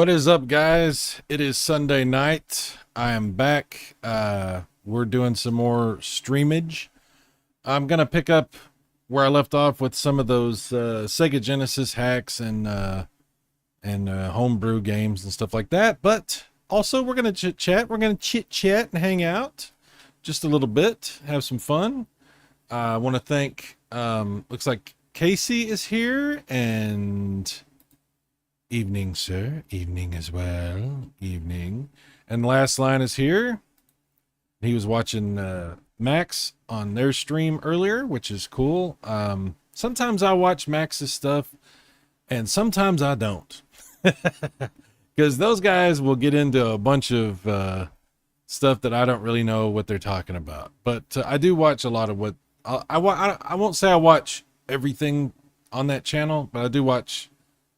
What is up, guys? It is Sunday night. I am back. We're doing some more streamage. I'm gonna pick up where I left off with some of those Sega Genesis hacks and homebrew games and stuff like that. But also, we're gonna chit chat. We're gonna chit chat and hang out just a little bit, have some fun. I want to thank. Looks like Casey is here and. Evening, sir. Evening as well. Evening. And the last line is here. He was watching Max on their stream earlier, which is cool. Sometimes I watch Max's stuff, and sometimes I don't. Because those guys will get into a bunch of stuff that I don't really know what they're talking about. But I do watch a lot of what... I won't say I watch everything on that channel, but I do watch...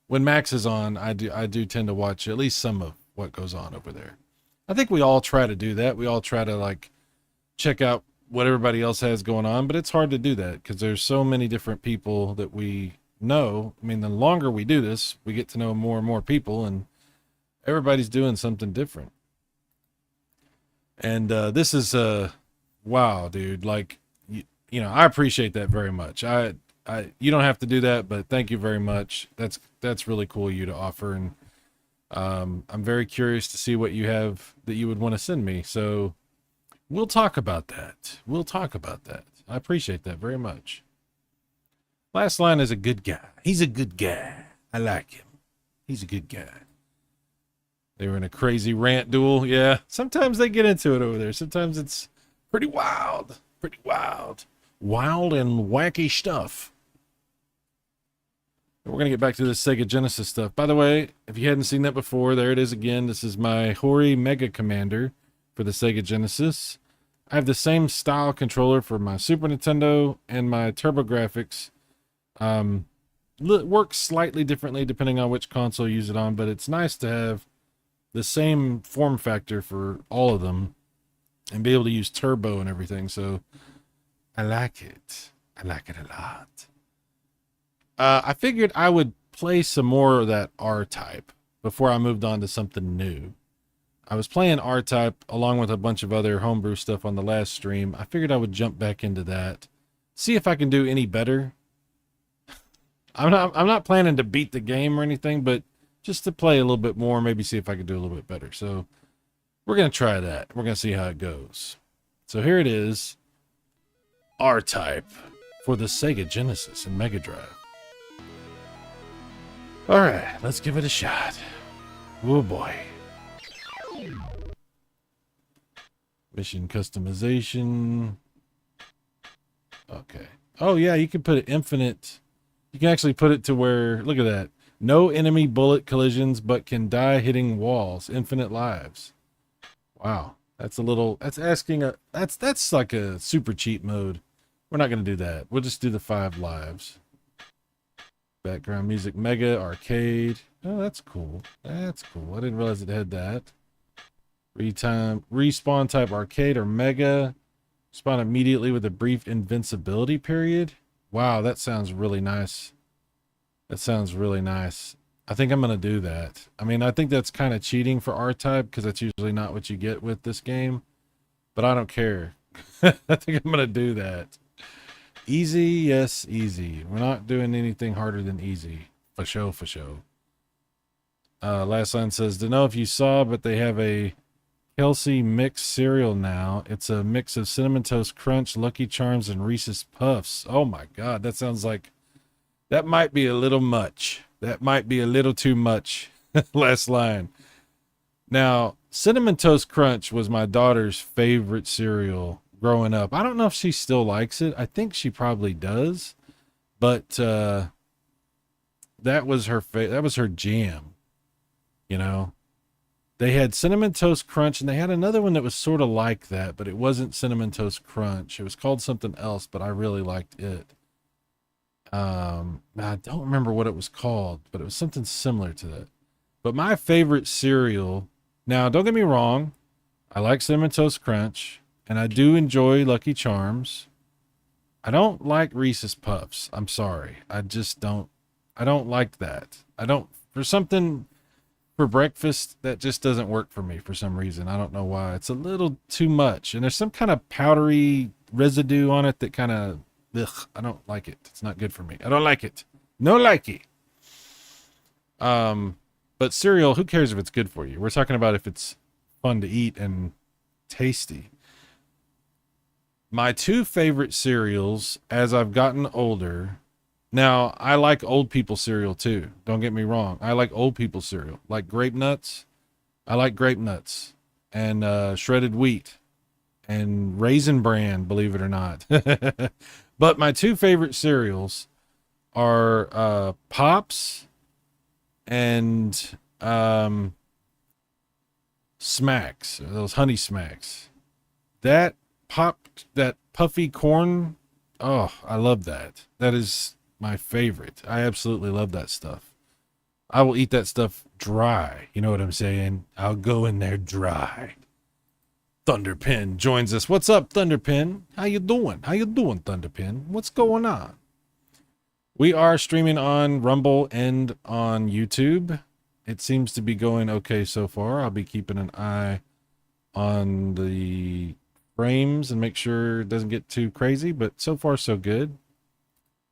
When Max is on, I do tend to watch at least some of what goes on over there. I think we all try to do that. We all try to like check out what everybody else has going on, but it's hard to do that because there's so many different people that we know. I mean, the longer we do this, we get to know more and more people, and everybody's doing something different. And this is wow, dude. Like, you know, I appreciate that very much. You don't have to do that, but thank you very much. That's really cool of you to offer, and I'm very curious to see what you have that you would want to send me. So we'll talk about that. I appreciate that very much. Last line is a good guy. He's a good guy. I like him. He's a good guy. They were in a crazy rant duel. Yeah, sometimes they get into it over there. Sometimes it's pretty wild. Wild and wacky stuff. We're going to get back to this Sega Genesis stuff. By the way, if you hadn't seen that before, there it is again. This is my Hori Mega Commander for the Sega Genesis. I have the same style controller for my Super Nintendo and my TurboGrafx. Works slightly differently depending on which console you use it on, but it's nice to have the same form factor for all of them and be able to use turbo and everything. So I like it. I like it a lot. I figured I would play some more of that R-Type before I moved on to something new. I was playing R-Type along with a bunch of other homebrew stuff on the last stream. I figured I would jump back into that, see if I can do any better. I'm not planning to beat the game or anything, but just to play a little bit more, maybe see if I can do a little bit better. So we're going to try that. We're going to see how it goes. So here it is. R-Type for the Sega Genesis and Mega Drive. All right, let's give it a shot. Oh boy. Mission customization. Okay. Oh yeah, you can put it infinite. You can actually put it to where, look at that. No enemy bullet collisions, but can die hitting walls. Infinite lives. Wow. That's like a super cheat mode. We're not going to do that. We'll just do the 5 lives. Background music, Mega Arcade. Oh, that's cool. That's cool. I didn't realize it had that. Respawn type arcade or Mega. Spawn immediately with a brief invincibility period. Wow, that sounds really nice. I think I'm going to do that. I mean, I think that's kind of cheating for R-Type because that's usually not what you get with this game. But I don't care. I think I'm going to do that. Easy, yes, easy. We're not doing anything harder than easy. For sure. Last line says, don't know if you saw, but they have a Kelsey mixed cereal now. It's a mix of Cinnamon Toast Crunch, Lucky Charms, and Reese's Puffs. Oh my God, that sounds like... That might be a little much. That might be a little too much. Last line. Now, Cinnamon Toast Crunch was my daughter's favorite cereal growing up. I don't know if she still likes it. I think she probably does. But that was her jam. You know? They had Cinnamon Toast Crunch, and they had another one that was sort of like that, but it wasn't Cinnamon Toast Crunch. It was called something else, but I really liked it. I don't remember what it was called, but it was something similar to that. But my favorite cereal, now don't get me wrong, I like Cinnamon Toast Crunch, and I do enjoy Lucky Charms. I don't like Reese's Puffs. I'm sorry. I don't like that. For something for breakfast, that just doesn't work for me for some reason. I don't know why. It's a little too much. And there's some kind of powdery residue on it that kind of, ugh, I don't like it. It's not good for me. I don't like it. No likey. But cereal, who cares if it's good for you? We're talking about if it's fun to eat and tasty. My two favorite cereals as I've gotten older. Now, I like old people cereal too. Don't get me wrong. I like old people cereal. Like grape nuts. I like grape nuts and shredded wheat and Raisin Bran, believe it or not. But my two favorite cereals are Pops and Smacks, those Honey Smacks. That puffy corn, oh, I love that. That is my favorite. I absolutely love that stuff. I will eat that stuff dry. You know what I'm saying? I'll go in there dry. Thunderpin joins us. What's up, Thunderpin? How you doing? How you doing, Thunderpin? What's going on? We are streaming on Rumble and on YouTube. It seems to be going okay so far. I'll be keeping an eye on the frames and make sure it doesn't get too crazy, but so far so good.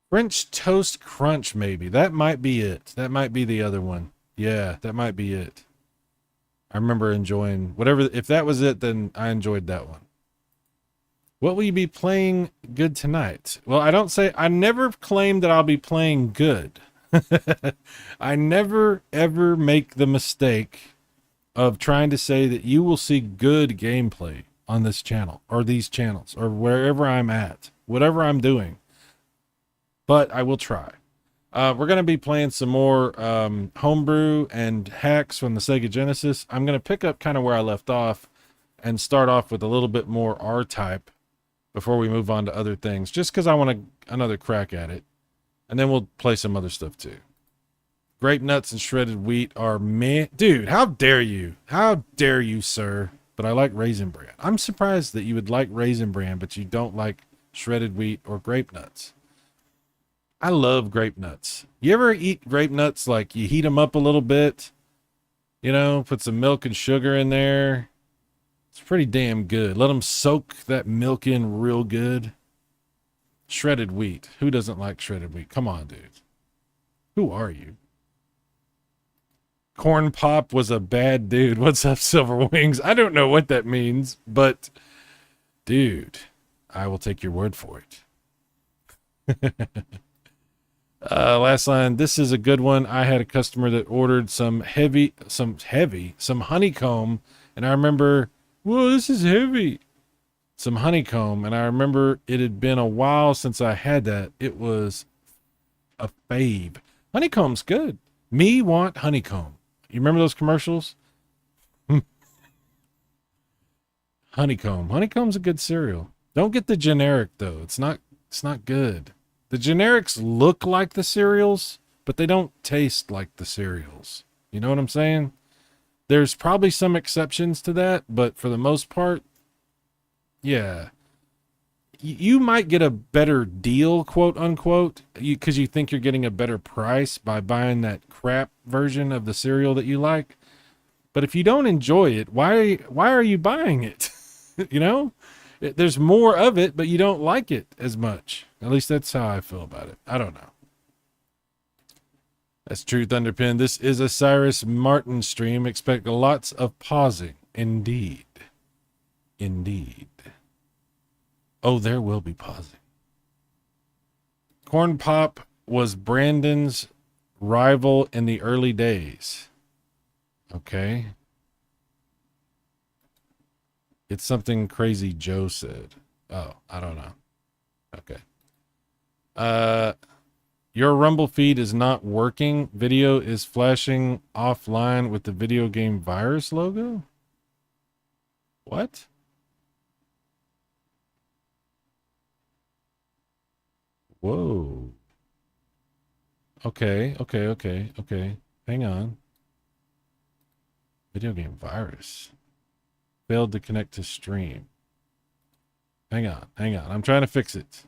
French Toast Crunch, maybe. That might be it. That might be the other one. Yeah, that might be it. I remember enjoying whatever. If that was it, then I enjoyed that one. What will you be playing good tonight? Well, I never claim that I'll be playing good. I never, ever make the mistake of trying to say that you will see good gameplay on this channel or these channels or wherever I'm at, whatever I'm doing. But I will try. We're going to be playing some more Homebrew and hacks from the Sega Genesis. I'm going to pick up kind of where I left off and start off with a little bit more R-Type before we move on to other things, just because I want another crack at it. And then we'll play some other stuff too. Grape nuts and shredded wheat are meh. Dude, how dare you? How dare you, sir? But I like Raisin Bran. I'm surprised that you would like Raisin Bran, but you don't like shredded wheat or grape nuts. I love grape nuts. You ever eat grape nuts like you heat them up a little bit? You know, put some milk and sugar in there. It's pretty damn good. Let them soak that milk in real good. Shredded wheat. Who doesn't like shredded wheat? Come on, dude. Who are you? Corn Pop was a bad dude. What's up, Silver Wings? I don't know what that means, but dude, I will take your word for it. Last line. This is a good one. I had a customer that ordered some honeycomb, and I remember, whoa, this is heavy. Some honeycomb, and I remember it had been a while since I had that. It was a fave. Honeycomb's good. Me want honeycomb. You remember those commercials? Honeycomb. Honeycomb's a good cereal. Don't get the generic though. It's not good. The generics look like the cereals, but they don't taste like the cereals. You know what I'm saying? There's probably some exceptions to that, but for the most part, yeah. You might get a better deal, quote unquote, because you think you're getting a better price by buying that crap version of the cereal that you like. But if you don't enjoy it, why are you buying it? You know, there's more of it, but you don't like it as much. At least that's how I feel about it. I don't know. That's true, Thunderpin. This is a Cyrus Martin stream. Expect lots of pausing. Indeed. Indeed. Oh, there will be pausing. Corn Pop was Brandon's rival in the early days. Okay. It's something Crazy Joe said. Oh, I don't know. Okay. Your Rumble feed is not working. Video is flashing offline with the video game virus logo. What? Whoa. Okay. Hang on. Video game virus. Failed to connect to stream. Hang on. I'm trying to fix it.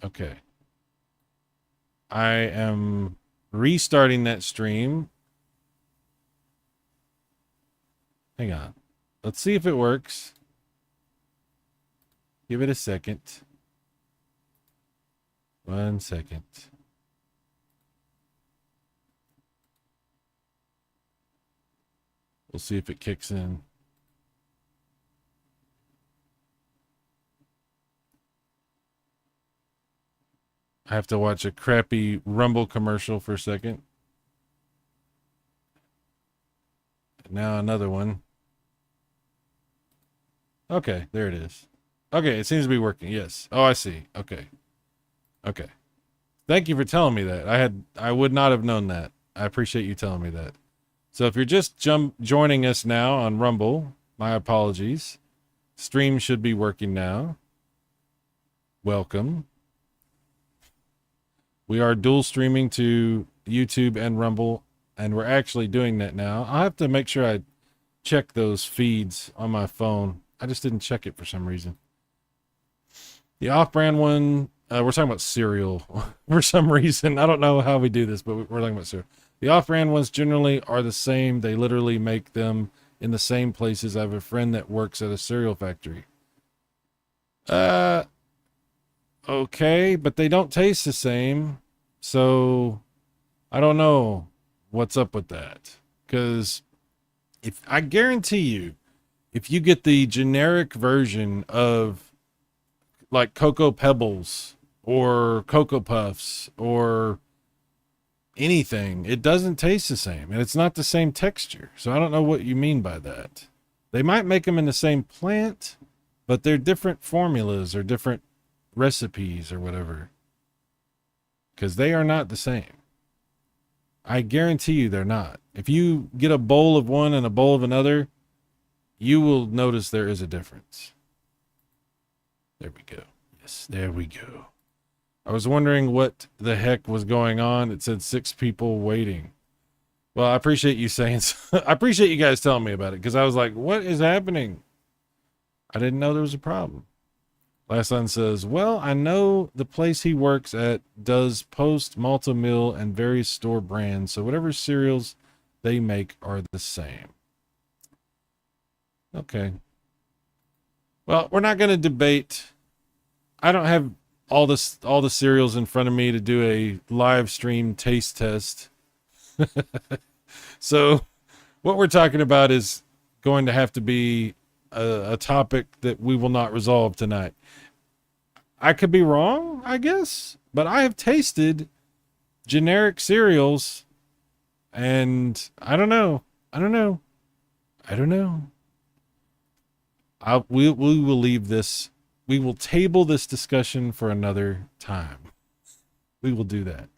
Okay. I am restarting that stream. Hang on. Let's see if it works. Give it a second. 1 second. We'll see if it kicks in. I have to watch a crappy Rumble commercial for a second. Now another one. Okay, there it is. Okay, it seems to be working. Yes. Oh, I see. Okay. Okay. Thank you for telling me that. I would not have known that. I appreciate you telling me that. So if you're just joining us now on Rumble, my apologies. Stream should be working now. Welcome. We are dual streaming to YouTube and Rumble, and we're actually doing that now. I'll have to make sure I check those feeds on my phone. I just didn't check it for some reason. The off-brand one, we're talking about cereal for some reason. I don't know how we do this, but we're talking about cereal. The off-brand ones generally are the same. They literally make them in the same places. I have a friend that works at a cereal factory. Okay, but they don't taste the same. So I don't know what's up with that. Because if I guarantee you, if you get the generic version of like Cocoa Pebbles or Cocoa Puffs or anything, it doesn't taste the same. And it's not the same texture. So I don't know what you mean by that. They might make them in the same plant, but they're different formulas or different recipes or whatever, because they are not the same. I guarantee you they're not. If you get a bowl of one and a bowl of another, you will notice there is a difference. There we go. Yes, there we go. I was wondering what the heck was going on. It said 6 people waiting. Well, I appreciate you saying so. I appreciate you guys telling me about it, because I was like, what is happening? I didn't know there was a problem. Last Son says, well, I know the place he works at does Post, Malta Mill, and various store brands, so whatever cereals they make are the same. Okay. Well, we're not going to debate. I don't have all the cereals in front of me to do a live stream taste test. So what we're talking about is going to have to be a topic that we will not resolve tonight. I could be wrong, I guess, but I have tasted generic cereals, and I don't know. We will leave this. We will table this discussion for another time. We will do that.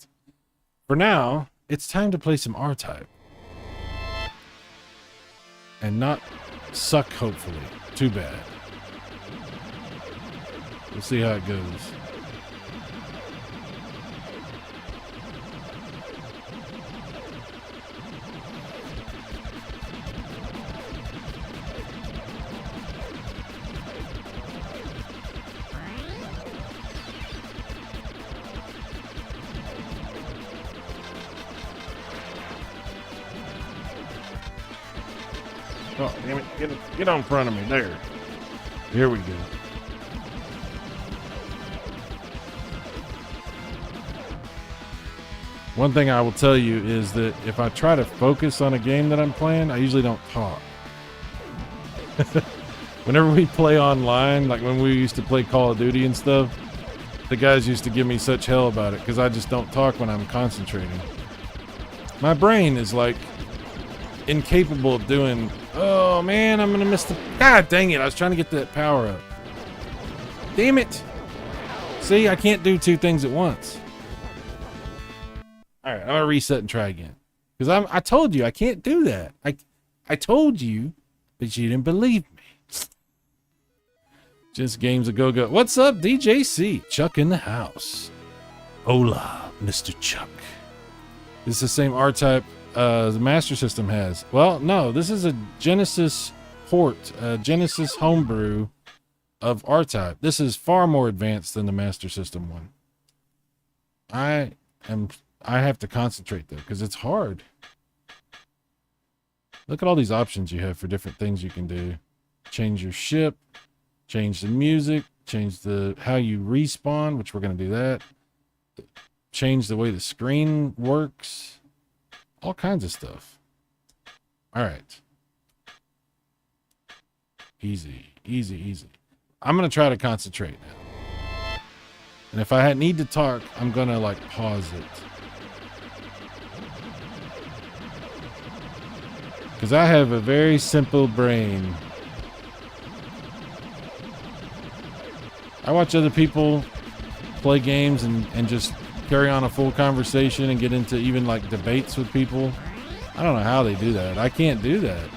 For now, it's time to play some R-Type. And not suck, hopefully. Too bad. We'll see how it goes. Oh, damn it. Get on front of me. There. Here we go. One thing I will tell you is that if I try to focus on a game that I'm playing, I usually don't talk. Whenever we play online, like when we used to play Call of Duty and stuff, the guys used to give me such hell about it because I just don't talk when I'm concentrating. My brain is like incapable of doing, oh man, I'm gonna miss the, god dang it, I was trying to get that power up. Damn it. See, I can't do 2 things at once. All right, I'm gonna reset and try again. Because I told you I can't do that. I told you, but you didn't believe me. Just games a go-go. What's up, DJC? Chuck in the house. Hola, Mr. Chuck. This is the same R-Type the Master System has. Well, no, this is a Genesis port, Genesis Homebrew of R-Type. This is far more advanced than the Master System one. I have to concentrate though, because it's hard. Look at all these options you have for different things you can do. Change your ship, change the music, change how you respawn, which we're going to do that. Change the way the screen works. All kinds of stuff. All right. Easy, easy, easy. I'm going to try to concentrate now. And if I need to talk, I'm going to like pause it. Because I have a very simple brain. I watch other people play games and just carry on a full conversation and get into even like debates with people. I don't know how they do that. I can't do that.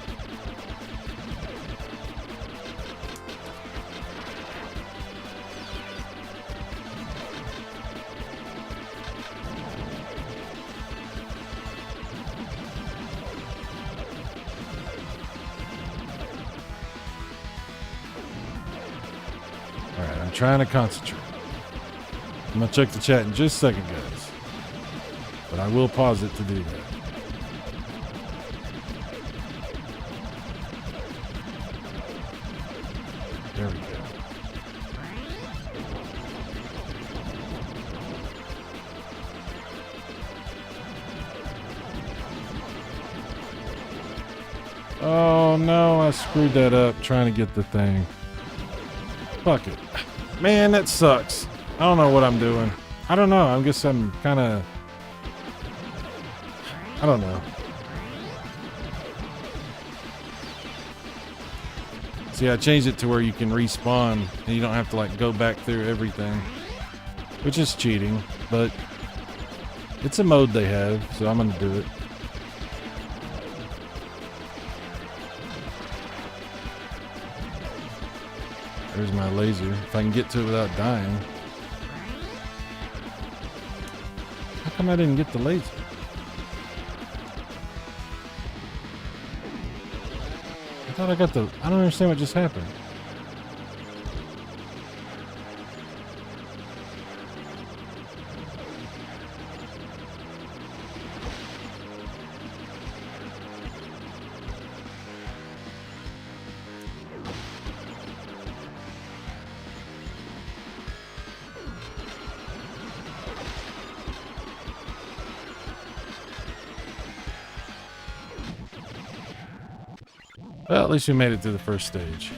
All right, I'm trying to concentrate. I'm gonna check the chat in just a second, guys. But I will pause it to do that. There we go. Oh no, I screwed that up trying to get the thing. Fuck it. Man, that sucks. I don't know what I'm doing. I don't know. I guess I'm kind of... I don't know. See, I changed it to where you can respawn and you don't have to like go back through everything. Which is cheating, but it's a mode they have, so I'm going to do it. There's my laser. If I can get to it without dying. How come I didn't get the laser? I thought I got the... I don't understand what just happened. Well, at least we made it through the first stage.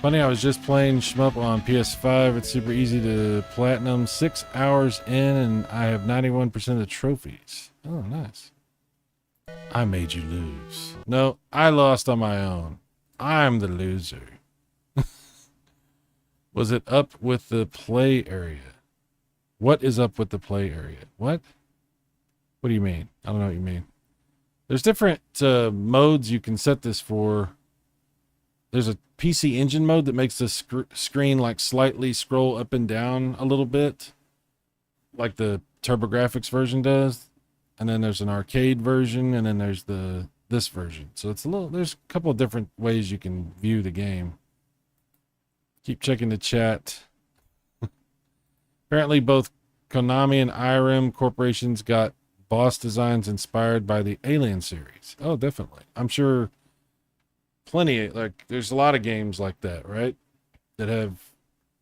Funny, I was just playing Shmup on PS5. It's super easy to platinum. 6 hours in, and I have 91% of the trophies. Oh, nice. I made you lose. No, I lost on my own. I'm the loser. Was it up with the play area? What is up with the play area? What? What do you mean? I don't know what you mean. There's different modes you can set this for. There's a PC Engine mode that makes the screen like slightly scroll up and down a little bit, like the TurboGrafx version does. And then there's an arcade version, and then there's this version. So it's there's a couple of different ways you can view the game. Keep checking the chat. Apparently both Konami and IRM corporations got boss designs inspired by the Alien series. Oh, definitely. I'm sure plenty, like there's a lot of games like that, right? That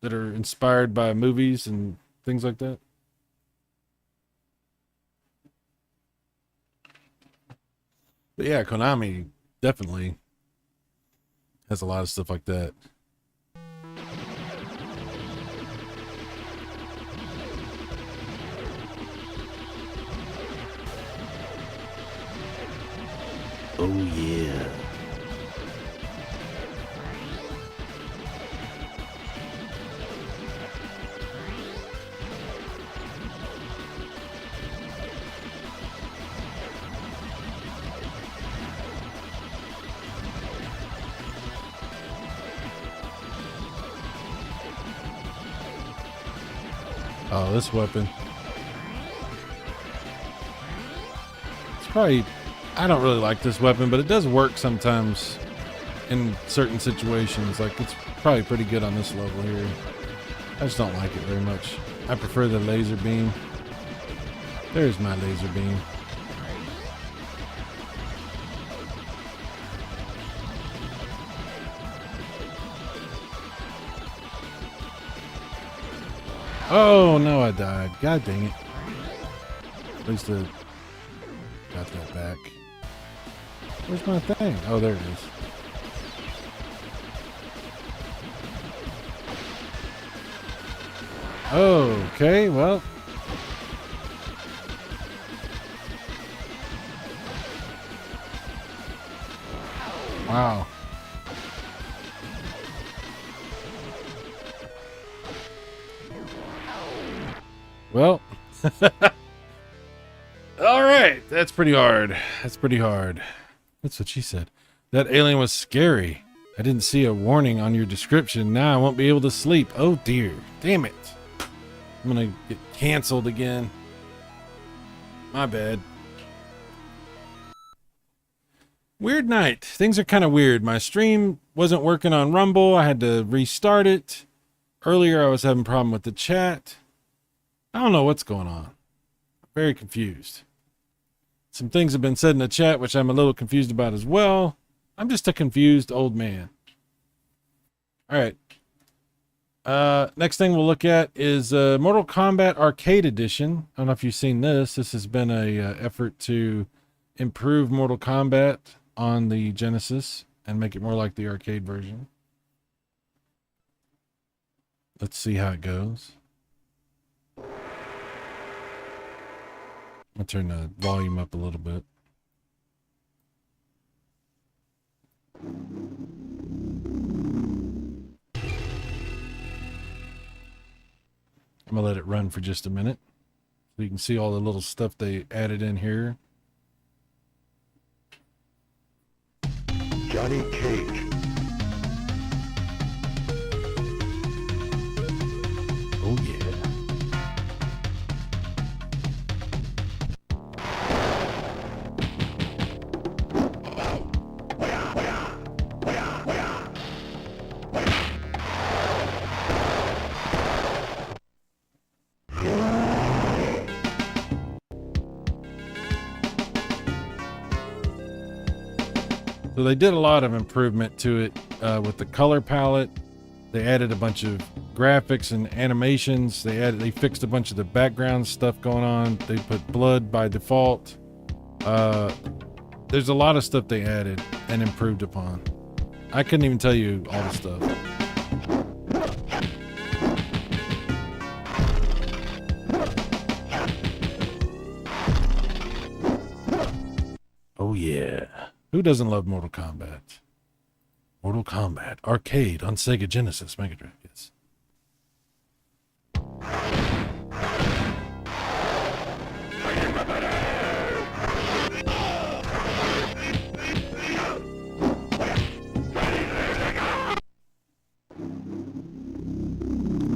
are inspired by movies and things like that. But yeah, Konami definitely has a lot of stuff like that. Oh yeah. Oh, this weapon. It's probably... I don't really like this weapon, but it does work sometimes in certain situations. Like, it's probably pretty good on this level here. I just don't like it very much. I prefer the laser beam. There's my laser beam. Oh, no, I died. God dang it. At least I got that back. Where's my thing? Oh, there it is. Okay, well. Wow. Well. All right. That's pretty hard. That's pretty hard. That's what she said. That alien was scary. I didn't see a warning on your description. Now I won't be able to sleep. Oh, dear. Damn it. I'm going to get canceled again. My bad. Weird night. Things are kind of weird. My stream wasn't working on Rumble. I had to restart it. Earlier, I was having a problem with the chat. I don't know what's going on. I'm very confused. Some things have been said in the chat, which I'm a little confused about as well. I'm just a confused old man. All right. Next thing we'll look at is Mortal Kombat Arcade Edition. I don't know if you've seen this. This has been a effort to improve Mortal Kombat on the Genesis and make it more like the arcade version. Let's see how it goes. I'll turn the volume up a little bit. I'm gonna let it run for just a minute so you can see all the little stuff they added in here. Johnny Cage. Oh yeah. So they did a lot of improvement to it with the color palette. They added a bunch of graphics and animations. They fixed a bunch of the background stuff going on. They put blood by default. There's a lot of stuff they added and improved upon. I couldn't even tell you all the stuff. Oh yeah. Who doesn't love Mortal Kombat? Mortal Kombat Arcade on Sega Genesis Mega Drive. Yes.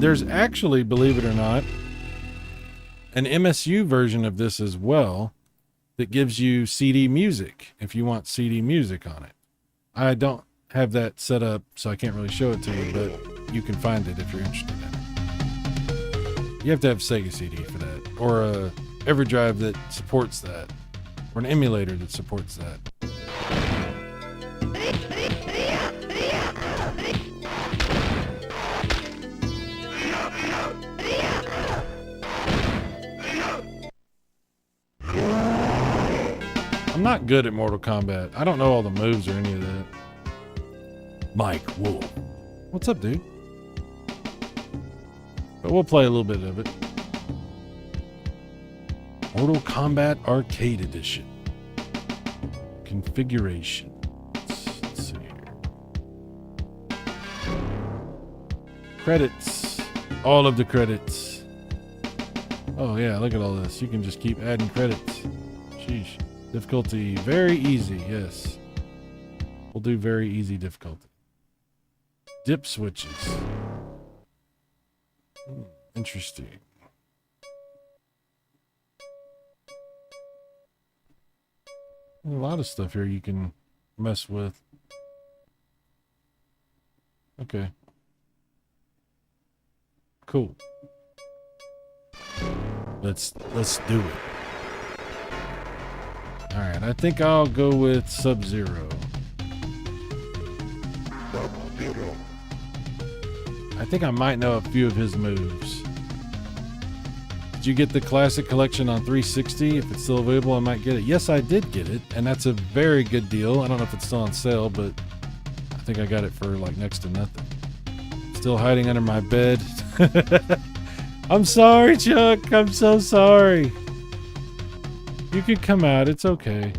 There's actually, believe it or not, an MSU version of this as well that gives you CD music if you want CD music on it. I don't have that set up, so I can't really show it to you, but you can find it if you're interested in it. You have to have Sega CD for that, or a EverDrive that supports that, or an emulator that supports that. I'm not good at Mortal Kombat. I don't know all the moves or any of that. Mike Wolf. What's up, dude? But we'll play a little bit of it. Mortal Kombat Arcade Edition. Configuration. Let's see here. Credits. All of the credits. Oh yeah, look at all this. You can just keep adding credits. Sheesh. Difficulty, very easy, yes. We'll do very easy difficulty. Dip switches. Interesting. A lot of stuff here you can mess with. Okay. Cool. Let's do it. All right, I think I'll go with Sub-Zero. Sub-Zero. I think I might know a few of his moves. Did you get the Classic Collection on 360? If it's still available, I might get it. Yes, I did get it, and that's a very good deal. I don't know if it's still on sale, but I think I got it for like next to nothing. Still hiding under my bed. I'm sorry, Chuck. I'm so sorry. You can come out. It's okay.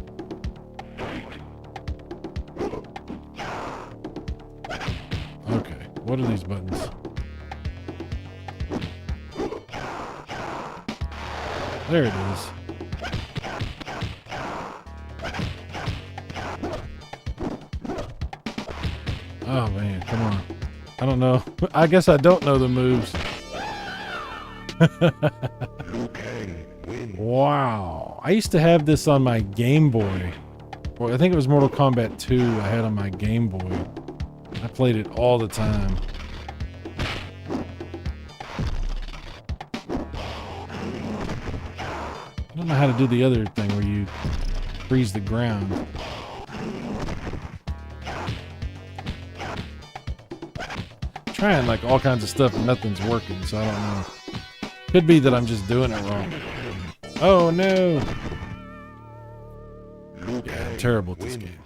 Okay. What are these buttons? There it is. Oh man, come on. I don't know. I guess I don't know the moves. Wow. I used to have this on my Game Boy. Well, I think it was Mortal Kombat 2 I had on my Game Boy. I played it all the time. I don't know how to do the other thing where you freeze the ground. Trying like all kinds of stuff and nothing's working, so I don't know. Could be that I'm just doing it wrong. Oh no! Yeah, I'm terrible at this game.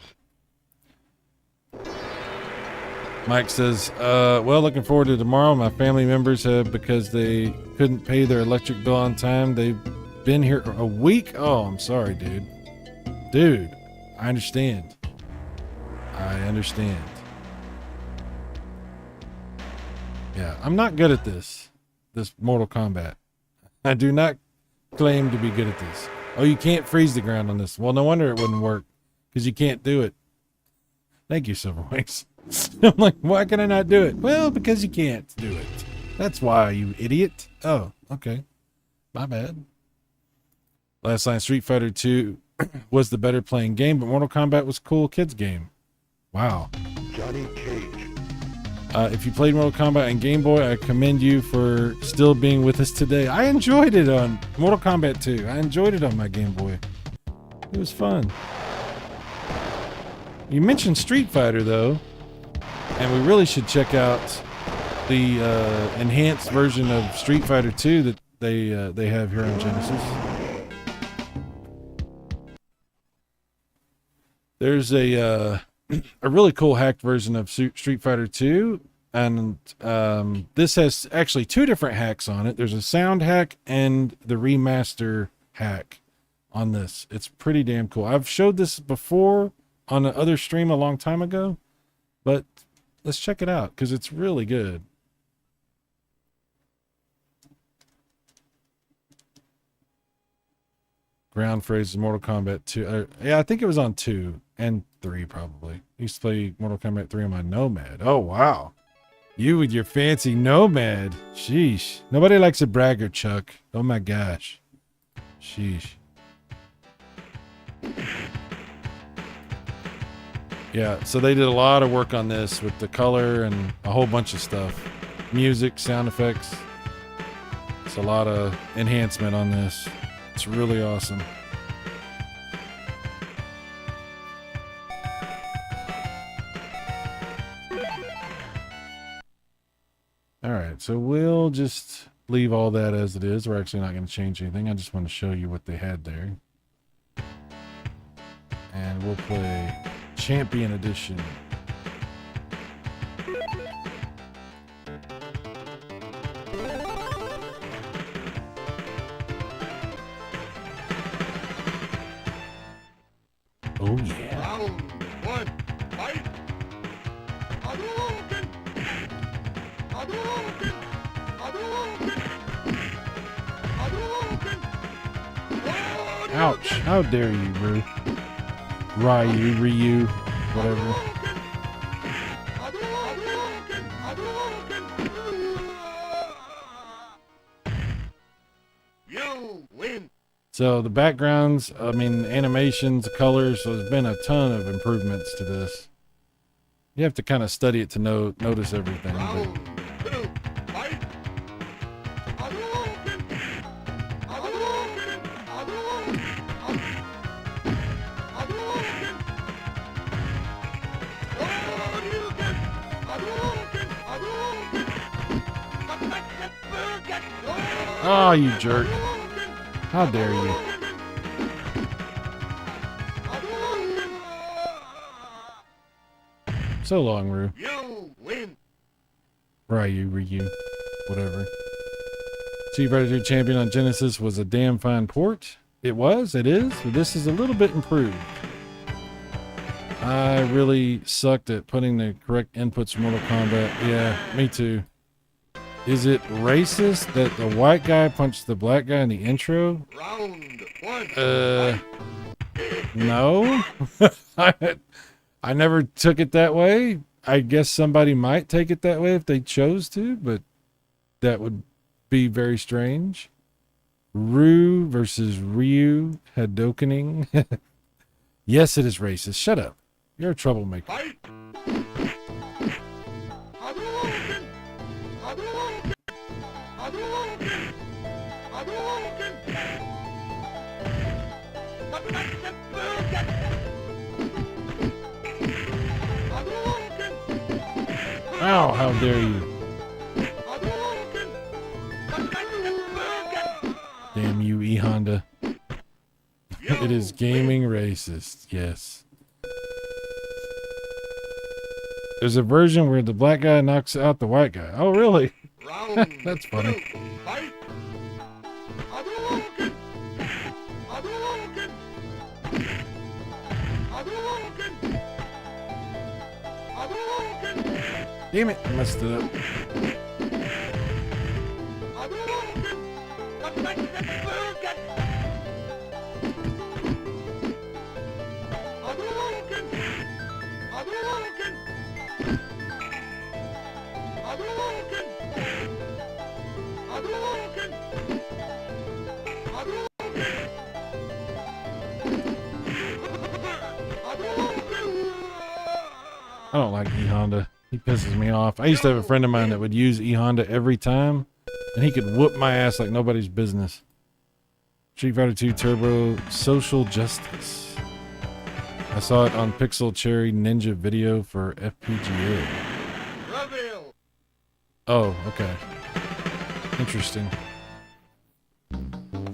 Mike says, well, looking forward to tomorrow. My family members have, because they couldn't pay their electric bill on time, they've been here a week. Oh, I'm sorry, dude. Dude, I understand. I understand. Yeah, I'm not good at this Mortal Kombat. I do not claim to be good at this. Oh, you can't freeze the ground on this. Well, no wonder it wouldn't work, because you can't do it. Thank you, Silverwings. I'm like, why can I not do it? Well, because you can't do it. That's why, you idiot. Oh, okay. My bad. Last Line Street Fighter 2 was the better playing game, but Mortal Kombat was a cool kids game. Wow. Johnny Cage. If you played Mortal Kombat on Game Boy, I commend you for still being with us today. I enjoyed it on Mortal Kombat 2. I enjoyed it on my Game Boy. It was fun. You mentioned Street Fighter, though, and we really should check out the enhanced version of Street Fighter 2 that they have here on Genesis. There's a really cool hacked version of Street Fighter 2, and this has actually two different hacks on it. There's a sound hack and the remaster hack on this. It's pretty damn cool. I've showed this before on the other stream a long time ago, but let's check it out because it's really good. Ground phrases Mortal Kombat 2. Yeah, I think it was on 2 and 3 probably. I used to play Mortal Kombat 3 on my Nomad. Oh, wow. You with your fancy Nomad. Sheesh. Nobody likes a bragger, Chuck. Oh my gosh. Sheesh. Yeah, so they did a lot of work on this with the color and a whole bunch of stuff. Music, sound effects. It's a lot of enhancement on this. It's really awesome. All right, so we'll just leave all that as it is. We're actually not going to change anything. I just want to show you what they had there. And we'll play Champion Edition. Oh yeah. Round one, fight. Hadouken! Hadouken! Hadouken! Hadouken! Ouch. How dare you, Ryu. Ryu, whatever. Hadouken! Hadouken! You win. So the backgrounds, I mean, animations, colors, so there's been a ton of improvements to this. You have to kind of study it to notice everything. Round two, fight. Hadouken! Hadouken! Hadouken! Oh, you jerk. How dare you? So long, Rue. You win. Ryu, whatever. Street Fighter 2 Champion on Genesis was a damn fine port. It is, but this is a little bit improved. I really sucked at putting the correct inputs for Mortal Kombat. Yeah, me too. Is it racist that the white guy punched the black guy in the intro? Round one. No. I never took it that way. I guess somebody might take it that way if they chose to, but that would be very strange. Ryu versus Ryu Hadokening. Yes, it is racist. Shut up. You're a troublemaker. Fight. Hadouken. Hadouken. Hadouken. Hadouken. Hadouken. Ow, how dare you. Damn you, E Honda. It is gaming racist. Yes. There's a version where the black guy knocks out the white guy. Oh, really? That's funny. Damn it, I messed it up. I don't like E Honda. He pisses me off. I used to have a friend of mine that would use E Honda every time, and he could whoop my ass like nobody's business. Street Fighter 2 Turbo Social Justice. I saw it on Pixel Cherry Ninja video for FPGA. Reveal. Oh, okay. Interesting.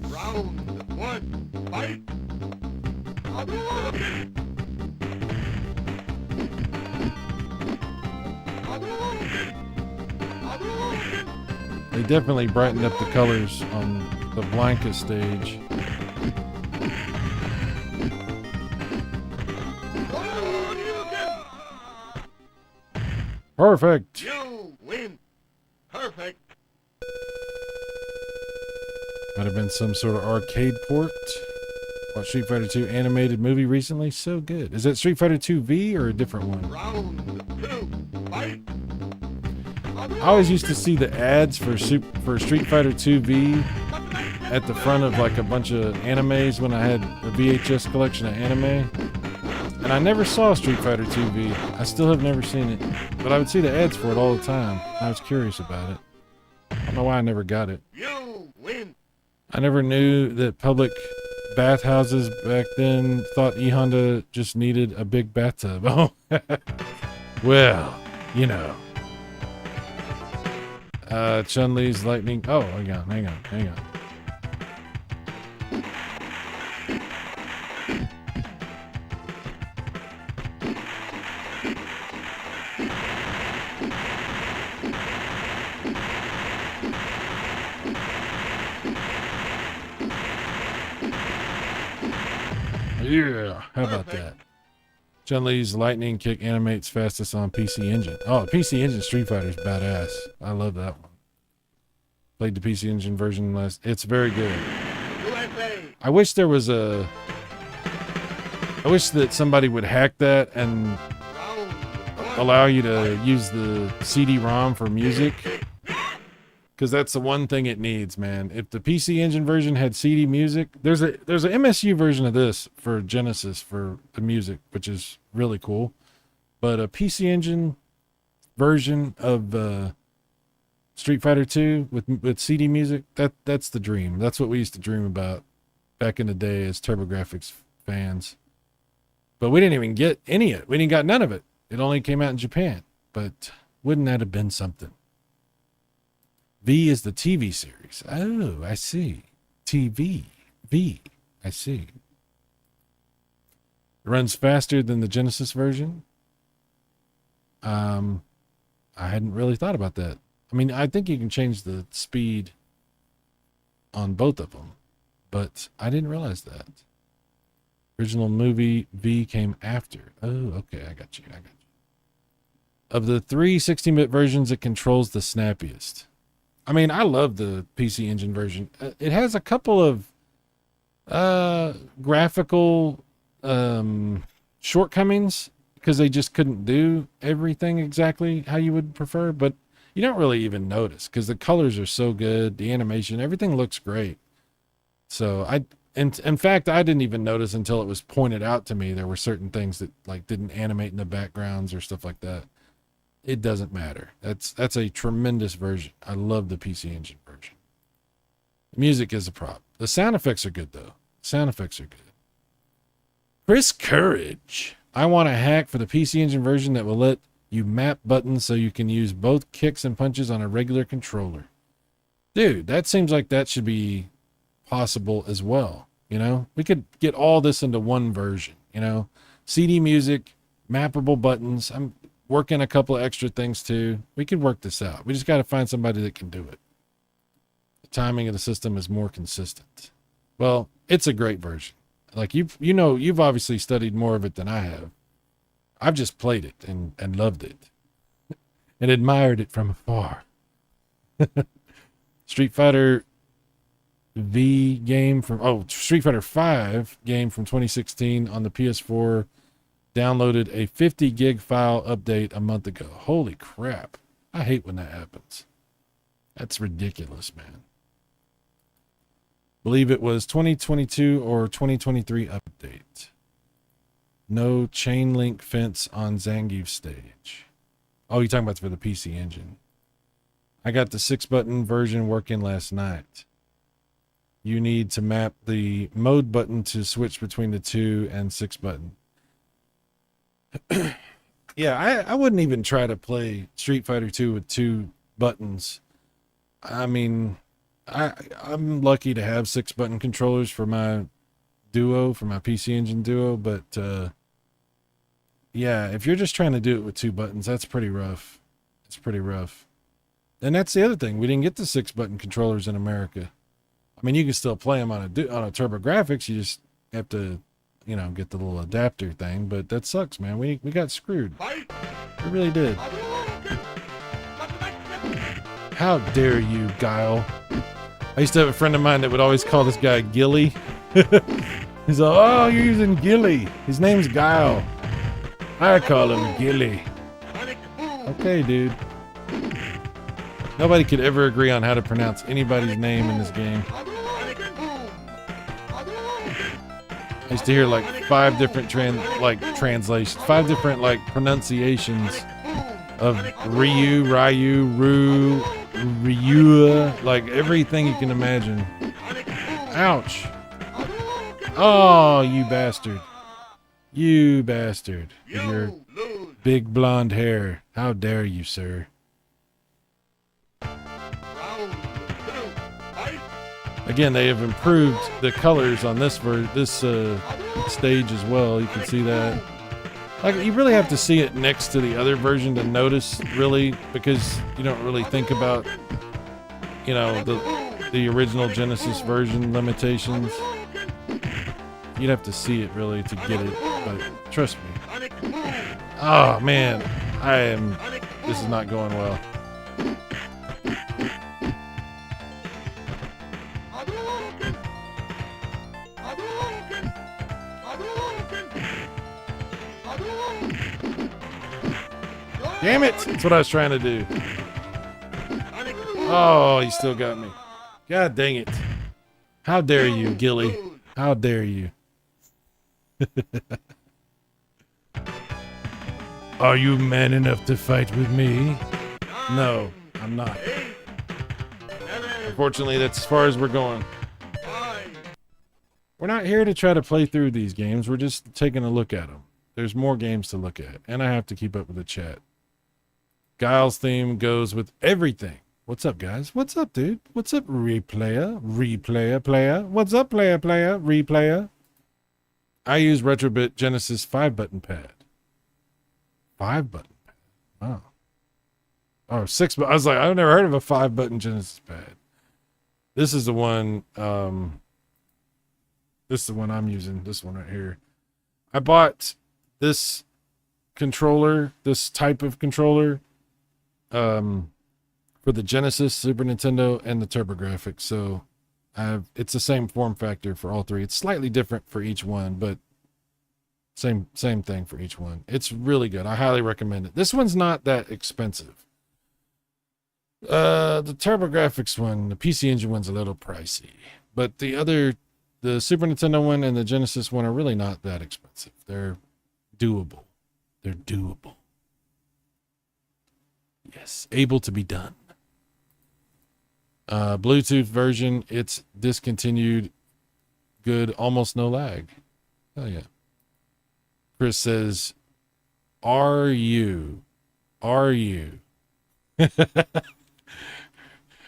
Round one. Fight. Hadouken. They definitely brightened up the colors on the Blanca stage. Perfect. You win. Perfect. Might have been some sort of arcade port. Watched Street Fighter 2 animated movie recently. So good. Is that Street Fighter 2 V or a different one? Round two. Fight. I always used to see the ads for Street Fighter 2 V at the front of like a bunch of animes when I had a VHS collection of anime. And I never saw Street Fighter 2 V. I still have never seen it. But I would see the ads for it all the time. I was curious about it. I don't know why I never got it. You win. I never knew that public bathhouses back then thought E Honda just needed a big bathtub. Oh, well, you know. Chun-Li's lightning. Oh, hang on. Yeah, how about that? Chun-Li's lightning kick animates fastest on PC Engine. Oh, PC Engine Street Fighter's badass. I love that one. Played the PC Engine version last. It's very good. I wish there was a. I wish that somebody would hack that and allow you to use the CD-ROM for music. Because that's the one thing it needs, man. If the PC Engine version had CD music, there's a MSU version of this for Genesis for the music, which is really cool. But a PC Engine version of Street Fighter 2 with CD music, that's the dream. That's what we used to dream about back in the day as TurboGrafx fans. But we didn't even get any of it. We didn't got none of it. It only came out in Japan. But wouldn't that have been something? V is the TV series. Oh, I see. TV. V. I see. It runs faster than the Genesis version. I hadn't really thought about that. I mean, I think you can change the speed on both of them, but I didn't realize that. Original movie V came after. Oh, okay. I got you. Of the three 16-bit versions, it controls the snappiest. I mean, I love the PC Engine version. It has a couple of graphical shortcomings because they just couldn't do everything exactly how you would prefer, but you don't really even notice because the colors are so good, the animation, everything looks great. So in fact, I didn't even notice until it was pointed out to me there were certain things that like didn't animate in the backgrounds or stuff like that. It doesn't matter. That's a tremendous version. I love the PC Engine version. The music is a prop. The sound effects are good though. Sound effects are good. Chris Courage. I want a hack for the PC Engine version that will let you map buttons so you can use both kicks and punches on a regular controller. Dude, that seems like that should be possible as well. You know, we could get all this into one version, you know, CD music, mappable buttons. I'm working a couple of extra things too. We could work this out. We just got to find somebody that can do it. The timing of the system is more consistent. Well, it's a great version. Like you've obviously studied more of it than I have. I've just played it and loved it and admired it from afar. Street Fighter V game Street Fighter 5 game from 2016 on the PS4 downloaded a 50 gig file update a month ago. Holy crap. I hate when that happens. That's ridiculous, man. Believe it was 2022 or 2023 update. No chain link fence on Zangief stage. Oh, you're talking about for the PC Engine. I got the 6-button version working last night. You need to map the mode button to switch between the 2 and 6-button. Yeah, I wouldn't even try to play Street Fighter 2 with 2 buttons. I mean, I'm lucky to have 6-button controllers for my Duo, for my PC Engine Duo, but yeah, if you're just trying to do it with 2 buttons, that's pretty rough. It's pretty rough. And that's the other thing. We didn't get the 6-button controllers in America. I mean, you can still play them on a TurboGrafx. You just have to, you know, get the little adapter thing. But that sucks, man. We got screwed. We really did. How dare you, Guile? I used to have a friend of mine that would always call this guy Gilly. He's like, oh, you're using Gilly. His name's Guile. I call him Gilly. Okay, dude. Nobody could ever agree on how to pronounce anybody's name in this game. I used to hear like 5 different translations, 5 different like pronunciations of Ryu, Ru, Ryua, like everything you can imagine. Ouch. Oh, you bastard. You bastard. With your big blonde hair. How dare you, sir? Again, they have improved the colors on this stage as well. You can see that. Like, you really have to see it next to the other version to notice, really, because you don't really think about, you know, the original Genesis version limitations. You'd have to see it really to get it, but trust me. Oh man, this is not going well. Damn it! That's what I was trying to do. Oh, you still got me. God dang it. How dare you, Gilly? How dare you? Are you man enough to fight with me? No, I'm not. Unfortunately, that's as far as we're going. We're not here to try to play through these games. We're just taking a look at them. There's more games to look at, and I have to keep up with the chat. Guile's theme goes with everything. What's up, guys? What's up, dude? What's up, player? What's up, replayer? I use Retrobit Genesis 5-button pad. 5-button pad. Wow. Oh, 6. I was like, I've never heard of a 5-button Genesis pad. This is the one. This is the one I'm using. This one right here. I bought this controller, this type of controller, for the Genesis, Super Nintendo, and the TurboGrafx. So it's the same form factor for all three. It's slightly different for each one, but same thing for each one. It's really good. I highly recommend it. This one's not that expensive. The TurboGrafx one, the PC Engine one's a little pricey, but the Super Nintendo one and the Genesis one are really not that expensive. They're doable. Yes, able to be done. Bluetooth version, it's discontinued. Good, almost no lag. Oh yeah. Chris says, are you? Or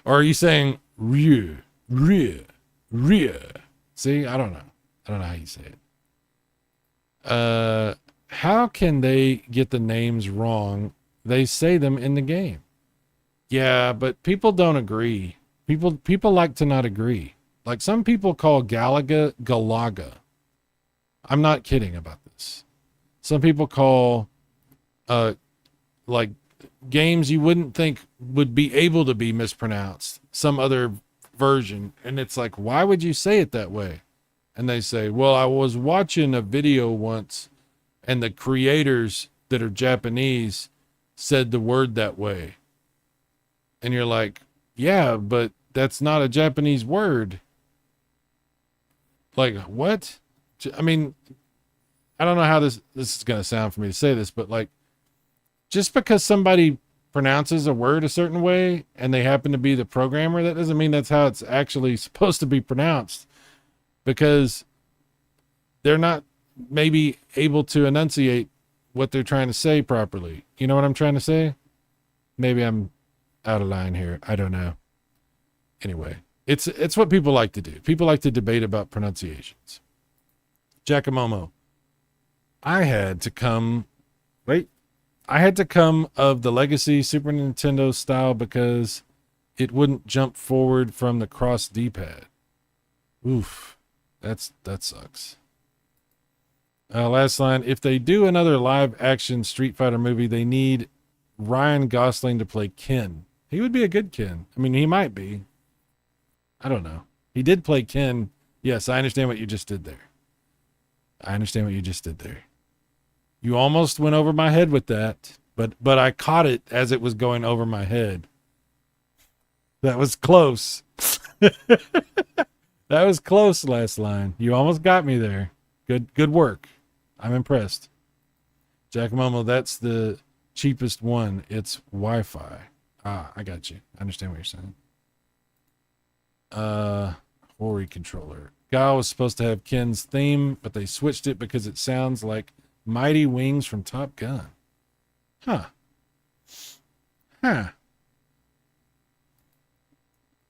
are you saying Ryu? See, I don't know how you say it. How can they get the names wrong? They say them in the game. Yeah, but people don't agree. People like to not agree. Like some people call Galaga Galaga. I'm not kidding about this. Some people call like games you wouldn't think would be able to be mispronounced some other version, and it's like, why would you say it that way? And they say, well, I was watching a video once and the creators that are Japanese said the word that way. And you're like, yeah, but that's not a Japanese word. Like, what? I mean, I don't know how this is going to sound for me to say this, but like, just because somebody pronounces a word a certain way and they happen to be the programmer, that doesn't mean that's how it's actually supposed to be pronounced, because they're not maybe able to enunciate what they're trying to say properly. You know what I'm trying to say? Maybe I'm out of line here. I don't know. Anyway, it's what people like to do. People like to debate about pronunciations. Giacomo, I had to come of the legacy Super Nintendo style because it wouldn't jump forward from the cross D-pad. Oof, that sucks. Last line, if they do another live action Street Fighter movie, they need Ryan Gosling to play Ken. He would be a good Ken. I mean, he might be. I don't know. He did play Ken. Yes, I understand what you just did there. You almost went over my head with that, but I caught it as it was going over my head. That was close. That was close, last line. You almost got me there. Good work. I'm impressed. Giacomo, that's the cheapest one. It's Wi-Fi. I got you. I understand what you're saying. Hori controller. Guy was supposed to have Ken's theme, but they switched it because it sounds like Mighty Wings from Top Gun. Huh.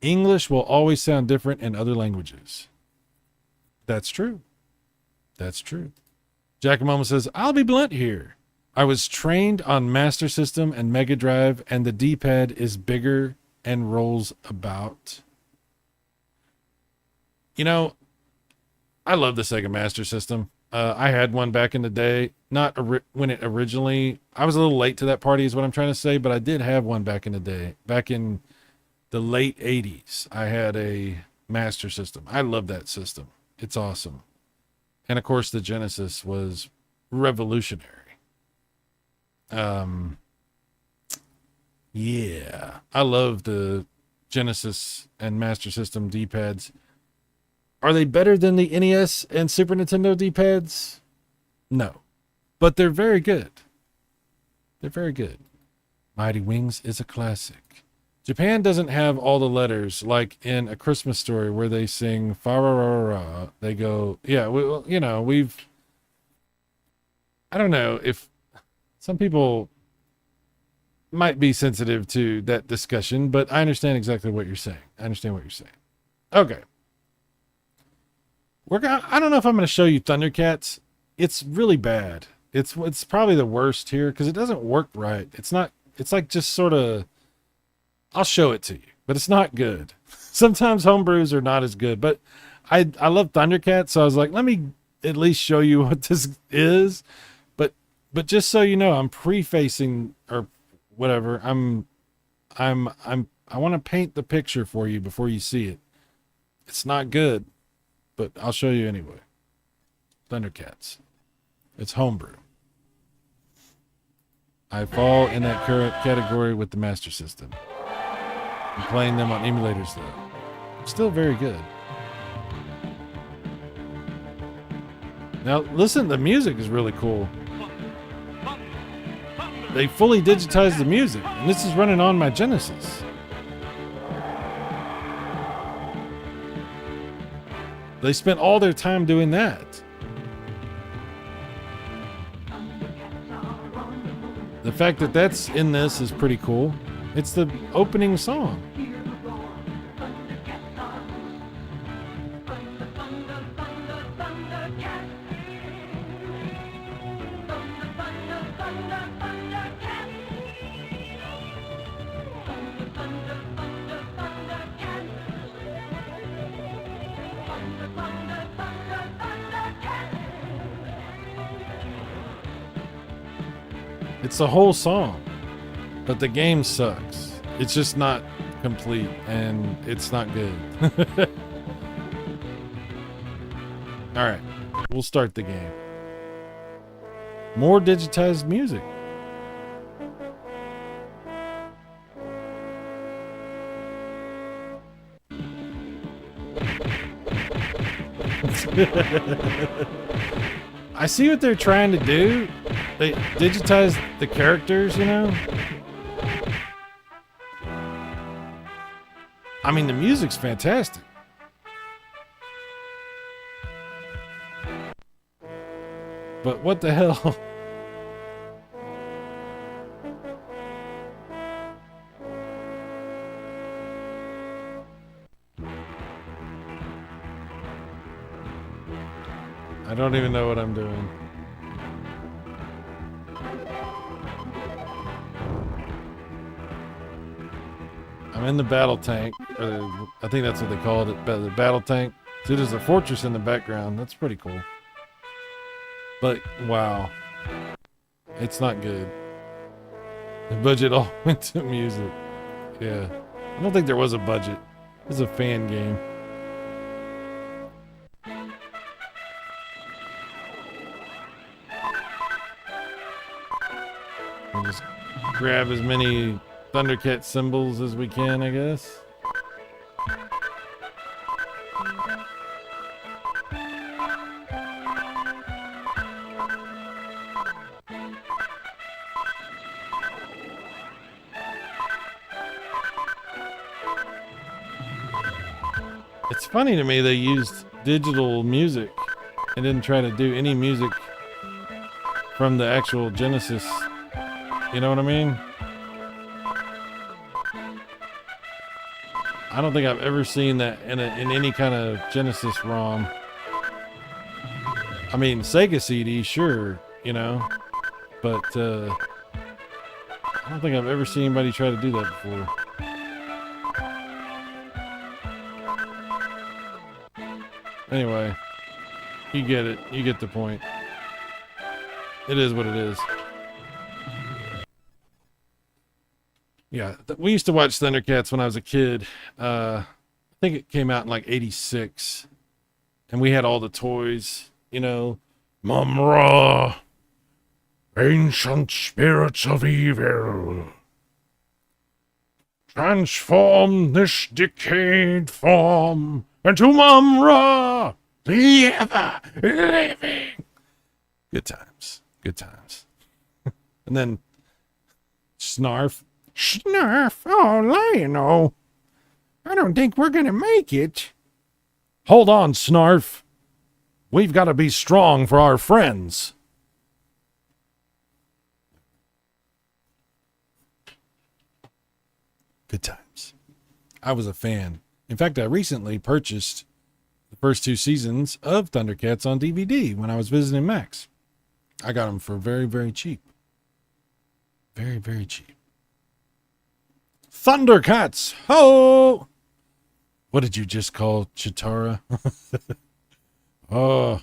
English will always sound different in other languages. That's true. Giacomo says, I'll be blunt here. I was trained on Master System and Mega Drive, and the D-pad is bigger and rolls about. You know, I love the Sega Master System. I had one back in the day, not when it originally, I was a little late to that party is what I'm trying to say, but I did have one back in the day. Back in the late 80s, I had a Master System. I love that system. It's awesome. And of course, the Genesis was revolutionary. Yeah, I love the Genesis and Master System D-pads. Are they better than the NES and Super Nintendo D-pads? No, but they're very good. Mighty Wings is a classic. Japan doesn't have all the letters like in A Christmas Story where they sing fa-ra-ra-ra. They go, yeah, well, you know, I don't know if some people might be sensitive to that discussion, but I understand exactly what you're saying. Okay. I don't know if I'm going to show you Thundercats. It's really bad. It's probably the worst here because it doesn't work right. It's like just sort of, I'll show it to you, but it's not good. Sometimes homebrews are not as good, but I love Thundercats. So I was like, let me at least show you what this is. But just so you know, I'm prefacing or whatever. I want to paint the picture for you before you see it. It's not good, but I'll show you anyway. Thundercats. It's homebrew. I fall in that current category with the Master System. I'm playing them on emulators though. Still very good. Now listen, the music is really cool. They fully digitized the music, and this is running on my Genesis. They spent all their time doing that. The fact that that's in this is pretty cool. It's the opening song. It's the whole song, but the game sucks. It's just not complete, and it's not good. All right, we'll start the game. More digitized music. I see what they're trying to do. They digitize the characters, you know? I mean, the music's fantastic. But what the hell? I don't even know what I'm doing. I'm in the battle tank. Or I think that's what they called it, the battle tank. See, there's a fortress in the background. That's pretty cool. But, wow. It's not good. The budget all went to music. Yeah. I don't think there was a budget. It was a fan game. We'll just grab as many Thundercat symbols as we can, I guess. It's funny to me they used digital music and didn't try to do any music from the actual Genesis. You know what I mean? I don't think I've ever seen that in any kind of Genesis ROM. I mean, Sega CD, sure, you know, but I don't think I've ever seen anybody try to do that before. Anyway, you get it. You get the point. It is what it is. Yeah, we used to watch Thundercats when I was a kid. I think it came out in like '86, and we had all the toys. You know, Mumra, ancient spirits of evil, transform this decayed form into Mumra, the ever living. Good times, good times. And then Snarf. Snarf, oh, Lionel, I don't think we're gonna make it. Hold on, Snarf. We've got to be strong for our friends. Good times. I was a fan. In fact, I recently purchased the first 2 seasons of Thundercats on DVD when I was visiting Max. I got them for very, very cheap. Very, very cheap. Thundercats! Ho! What did you just call Chitara? Oh.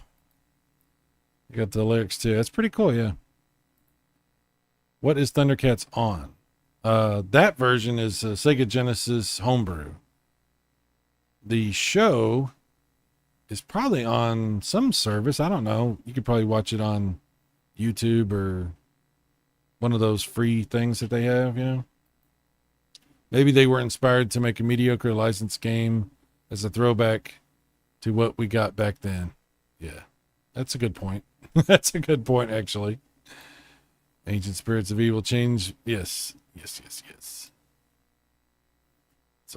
You got the lyrics too. That's pretty cool, yeah. What is Thundercats on? That version is Sega Genesis Homebrew. The show is probably on some service. I don't know. You could probably watch it on YouTube or one of those free things that they have, you know. Maybe they were inspired to make a mediocre licensed game as a throwback to what we got back then. Yeah, that's a good point. That's a good point, actually. Ancient spirits of evil change. Yes. It's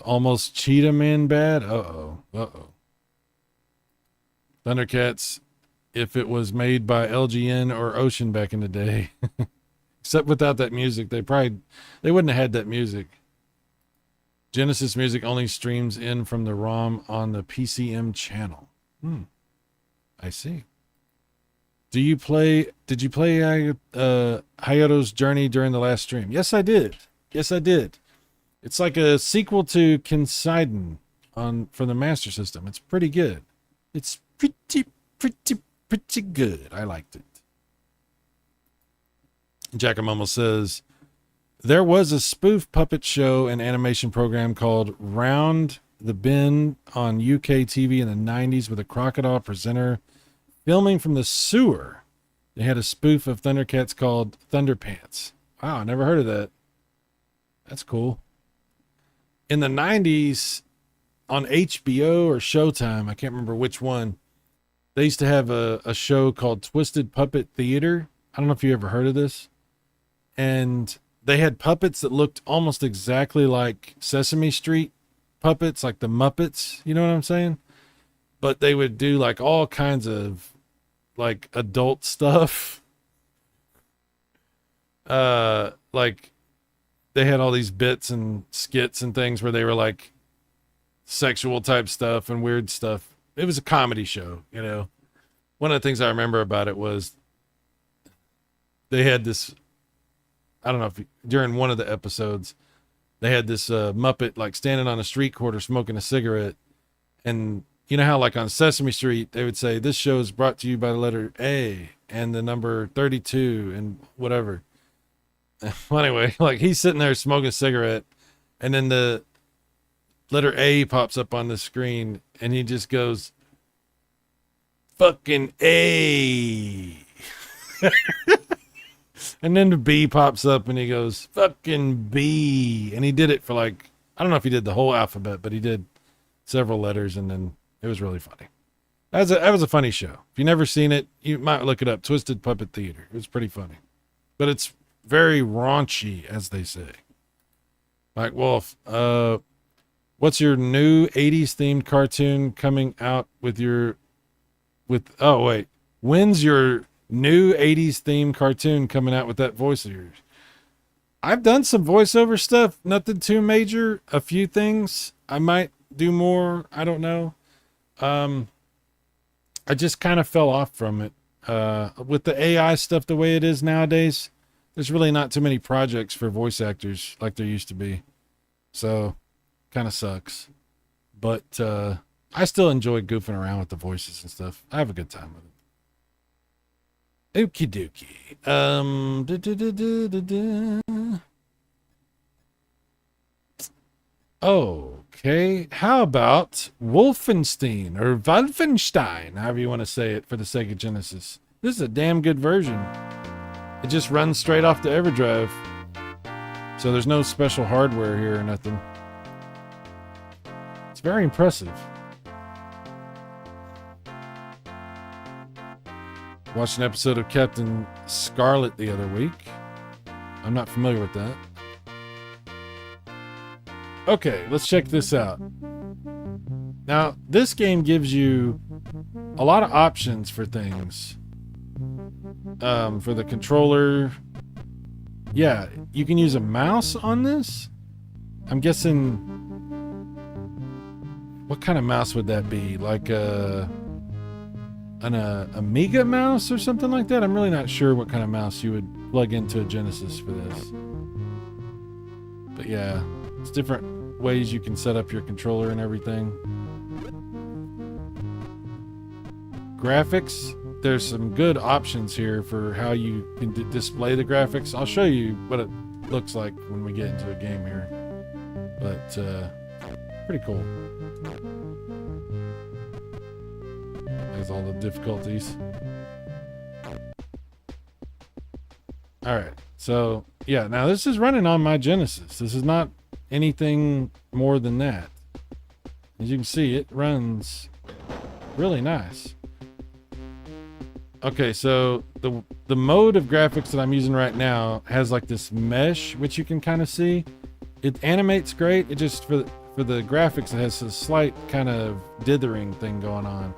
almost Cheetah Man bad. Uh-oh. Thundercats, if it was made by LGN or Ocean back in the day. Except without that music, they wouldn't have had that music. Genesis music only streams in from the ROM on the PCM channel. I see. Did you play Hayato's Journey during the last stream? Yes, I did. It's like a sequel to Kinseiden for the Master System. It's pretty good. It's pretty good. I liked it. Giacomo says, there was a spoof puppet show and animation program called Round the Bend on UK TV in the 90s with a crocodile presenter filming from the sewer. They had a spoof of Thundercats called Thunderpants. Wow, I never heard of that. That's cool. In the 90s on HBO or Showtime, I can't remember which one, they used to have a show called Twisted Puppet Theater. I don't know if you ever heard of this. And they had puppets that looked almost exactly like Sesame Street puppets, like the Muppets. You know what I'm saying? But they would do like all kinds of like adult stuff. Like they had all these bits and skits and things where they were like sexual type stuff and weird stuff. It was a comedy show, you know. One of the things I remember about it was they had this, I don't know if during one of the episodes, they had this Muppet like standing on a street corner smoking a cigarette. And you know how like on Sesame Street, they would say, this show is brought to you by the letter A and the number 32 and whatever. Well, anyway, like he's sitting there smoking a cigarette and then the letter A pops up on the screen and he just goes, fucking A. And then the B pops up and he goes, fucking B. And he did it for like, I don't know if he did the whole alphabet, but he did several letters and then it was really funny. That was a funny show. If you've never seen it, you might look it up. Twisted Puppet Theater. It was pretty funny. But it's very raunchy, as they say. Like, Wolf, what's your new 80s themed cartoon coming out when's your new 80s themed cartoon coming out with that voice of yours? I've done some voiceover stuff, nothing too major, a few things. I might do more, I don't know. I just kind of fell off from it. With the AI stuff the way it is nowadays, there's really not too many projects for voice actors like there used to be. So, kind of sucks. But I still enjoy goofing around with the voices and stuff. I have a good time with it. Okie dokie. Okay. How about Wolfenstein or Wolfenstein, however you want to say it, for the Sega Genesis? This is a damn good version. It just runs straight off the EverDrive. So there's no special hardware here or nothing. It's very impressive. Watched an episode of Captain Scarlet the other week. I'm not familiar with that. Okay, let's check this out. Now, this game gives you a lot of options for things. For the controller. Yeah, you can use a mouse on this. I'm guessing, what kind of mouse would that be? Like an Amiga mouse or something like that? I'm really not sure what kind of mouse you would plug into a Genesis for this. But yeah, it's different ways you can set up your controller and everything. Graphics, there's some good options here for how you can display the graphics. I'll show you what it looks like when we get into a game here. But pretty cool. There's all the difficulties. Alright, so yeah, now this is running on my Genesis. This is not anything more than that. As you can see, it runs really nice. Okay, so the mode of graphics that I'm using right now has like this mesh, which you can kind of see. It animates great. It just, for the graphics, it has a slight kind of dithering thing going on.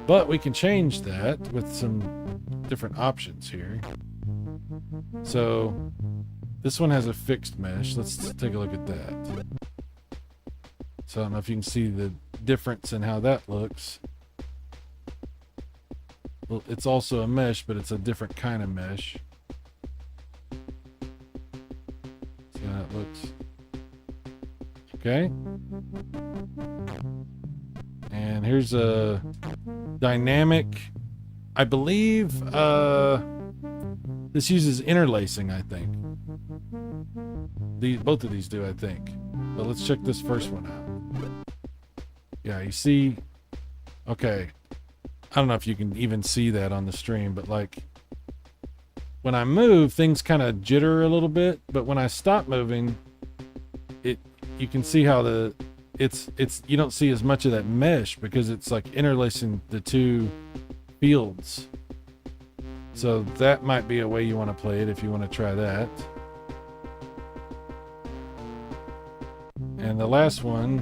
But we can change that with some different options here. So this one has a fixed mesh. Let's take a look at that. So I don't know if you can see the difference in how that looks. Well, it's also a mesh, but it's a different kind of mesh. See how that looks. Okay. And here's a dynamic. I believe this uses interlacing, I think. Both of these do, I think. But let's check this first one out. Yeah, you see. Okay. I don't know if you can even see that on the stream, but like when I move, things kind of jitter a little bit, but when I stop moving, you can see how you don't see as much of that mesh because it's like interlacing the two fields. So that might be a way you want to play it if you want to try that. And the last one,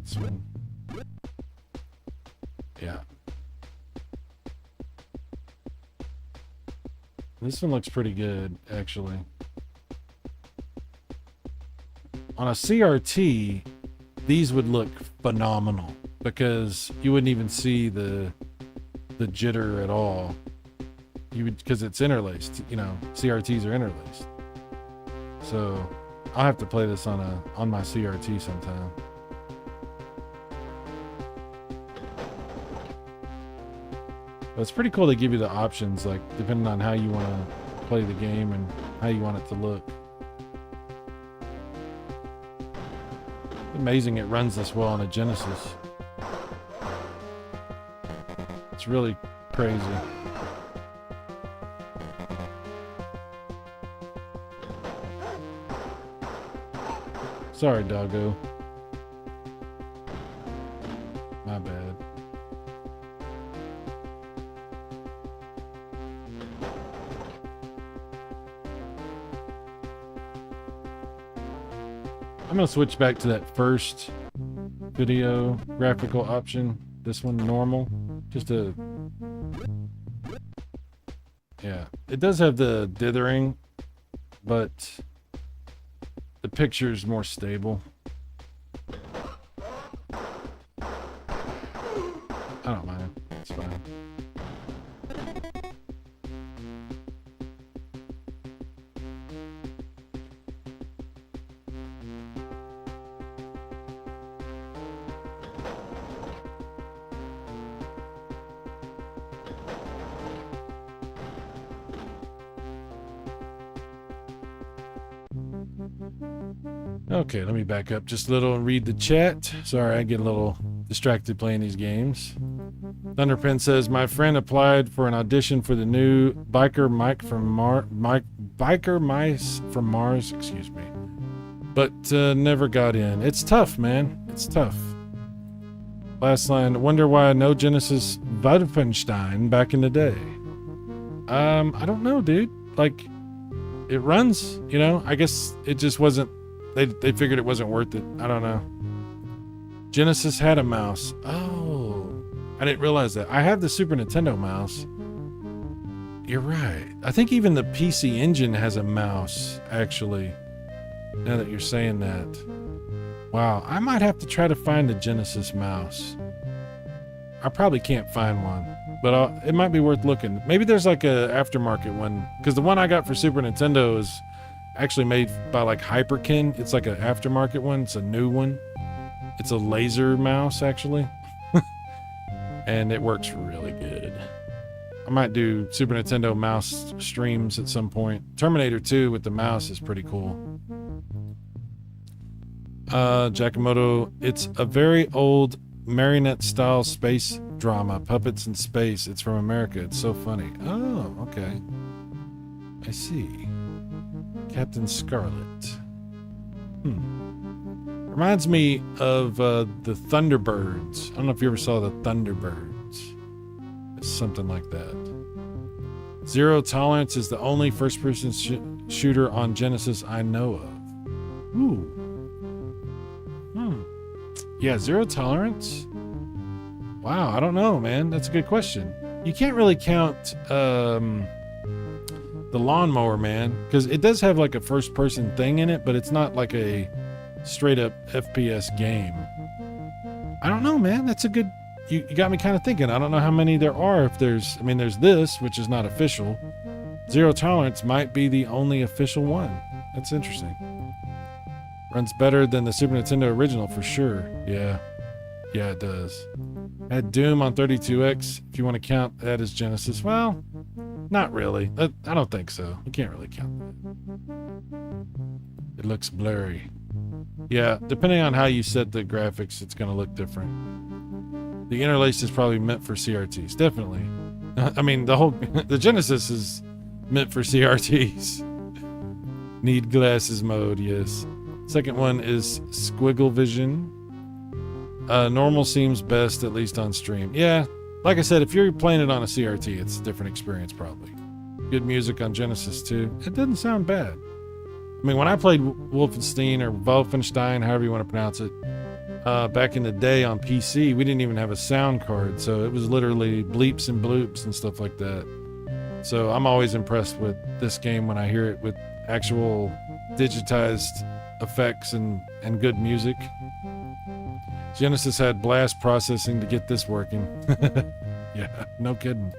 this one. Yeah. This one looks pretty good, actually. On a CRT, these would look phenomenal because you wouldn't even see the jitter at all. You would, because it's interlaced. You know, CRTs are interlaced. So I'll have to play this on my CRT sometime. But it's pretty cool they give you the options, like depending on how you want to play the game and how you want it to look. Amazing it runs this well on a Genesis. It's really crazy. Sorry, doggo. My bad. I'm going to switch back to that first video graphical option. This one, normal. Just a... Yeah. It does have the dithering, but the picture is more stable. I don't mind. It's fine. Okay, let me back up just a little and read the chat. Sorry, I get a little distracted playing these games. Thunderpen says, my friend applied for an audition for the new Biker Mice from Mars, excuse me, but never got in. It's tough, man. It's tough. Last line, wonder why no Genesis Wolfenstein back in the day. I don't know, dude. Like, it runs, you know? I guess it just wasn't, they figured it wasn't worth it. I don't know. Genesis had a mouse. Oh, I didn't realize that. I have the Super Nintendo mouse. You're right. I think even the PC Engine has a mouse, actually. Now that you're saying that. Wow, I might have to try to find a Genesis mouse. I probably can't find one, but it might be worth looking. Maybe there's like a aftermarket one, because the one I got for Super Nintendo is actually made by like Hyperkin. It's like an aftermarket one. It's a new one. It's a laser mouse, actually. And it works really good. I might do Super Nintendo mouse streams at some point. Terminator 2 with the mouse is pretty cool. Giacomoto, it's a very old marionette-style space drama, Puppets in Space. It's from America. It's so funny. Oh, okay. I see. Captain Scarlet. Reminds me of the Thunderbirds. I don't know if you ever saw the Thunderbirds. It's something like that. Zero Tolerance is the only first-person shooter on Genesis I know of. Ooh. Yeah, Zero Tolerance? Wow, I don't know, man. That's a good question. You can't really count the Lawnmower Man, because it does have like a first-person thing in it, but it's not like a straight-up FPS game. I don't know, man. That's a good... You got me kind of thinking. I don't know how many there are. If there's... I mean, there's this, which is not official. Zero Tolerance might be the only official one. That's interesting. Runs better than the Super Nintendo original for sure. Yeah. Yeah, it does. Had Doom on 32X, if you want to count that as Genesis. Well, not really. I don't think so. You can't really count that. It looks blurry. Yeah, depending on how you set the graphics, it's going to look different. The interlace is probably meant for CRTs. Definitely. I mean, the Genesis is meant for CRTs. Need glasses mode, yes. Second one is Squiggle Vision. Normal seems best, at least on stream. Yeah, like I said, if you're playing it on a CRT, it's a different experience probably. Good music on Genesis too. It doesn't sound bad. I mean, when I played Wolfenstein or Wolfenstein, however you want to pronounce it, back in the day on PC, we didn't even have a sound card, so it was literally bleeps and bloops and stuff like that. So I'm always impressed with this game when I hear it with actual digitized effects and good music. Genesis had blast processing to get this working. Yeah, no kidding.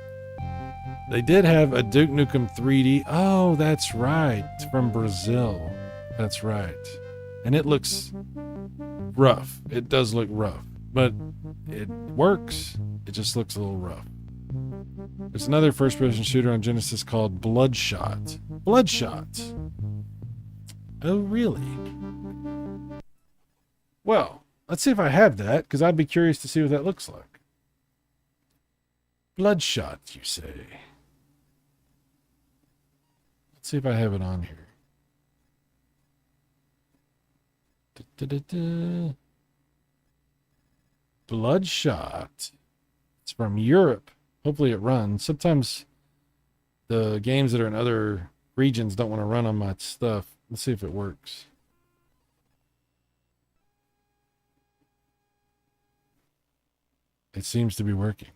They did have a Duke Nukem 3D. Oh, that's right. It's from Brazil. That's right. And it looks rough. It does look rough, but it works. It just looks a little rough. There's another first-person shooter on Genesis called Bloodshot. Bloodshot. Oh, really? Well, let's see if I have that, because I'd be curious to see what that looks like. Bloodshot, you say? Let's see if I have it on here. Bloodshot. It's from Europe. Hopefully it runs. Sometimes the games that are in other regions don't want to run on my stuff. Let's see if it works. It seems to be working.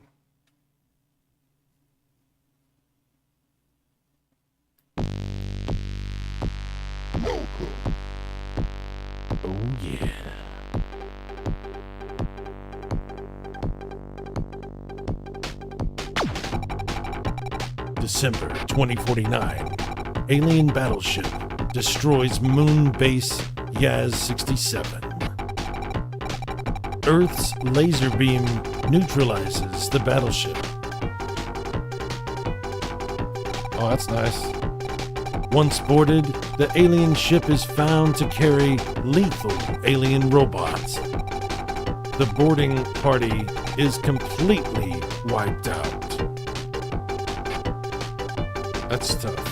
Oh yeah. December 2049. Alien battleship destroys moon base Yaz 67. Earth's laser beam neutralizes the battleship. Oh, that's nice. Once boarded, the alien ship is found to carry lethal alien robots. The boarding party is completely wiped out. That's tough.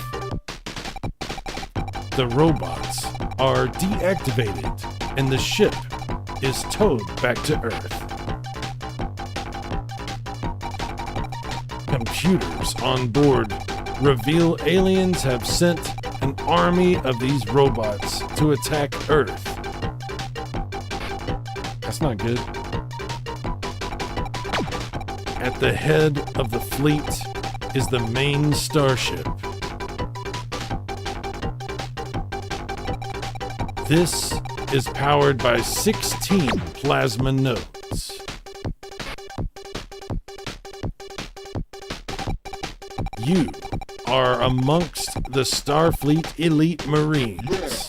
The robots are deactivated and the ship is towed back to Earth. Computers on board reveal aliens have sent an army of these robots to attack Earth. That's not good. At the head of the fleet is the main starship. This is powered by 16 plasma nodes. You are amongst the Starfleet Elite Marines.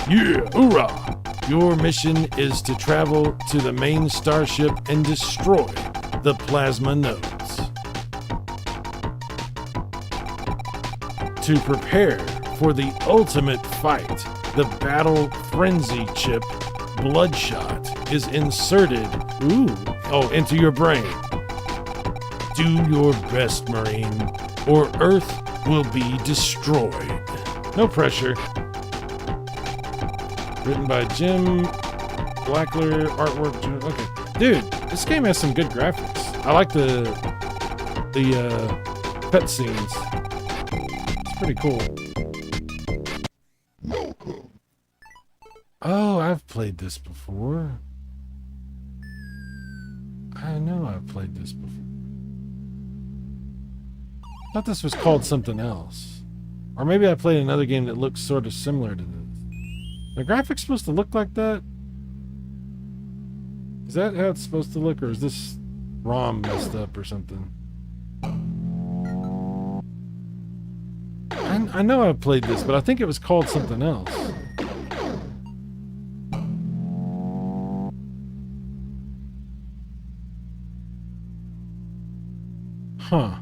Yeah, hoorah! Your mission is to travel to the main starship and destroy the plasma nodes. To prepare for the ultimate fight, the battle frenzy chip, Bloodshot, is inserted into your brain. Do your best, Marine, or Earth will be destroyed. No pressure. Written by Jim Blackler, artwork. Okay, dude, this game has some good graphics. I like the cutscenes. It's pretty cool. Oh, I've played this before. I know I've played this before. I thought this was called something else. Or maybe I played another game that looks sort of similar to this. The graphics supposed to look like that? Is that how it's supposed to look, or is this ROM messed up or something? I know I played this, but I think it was called something else. Huh.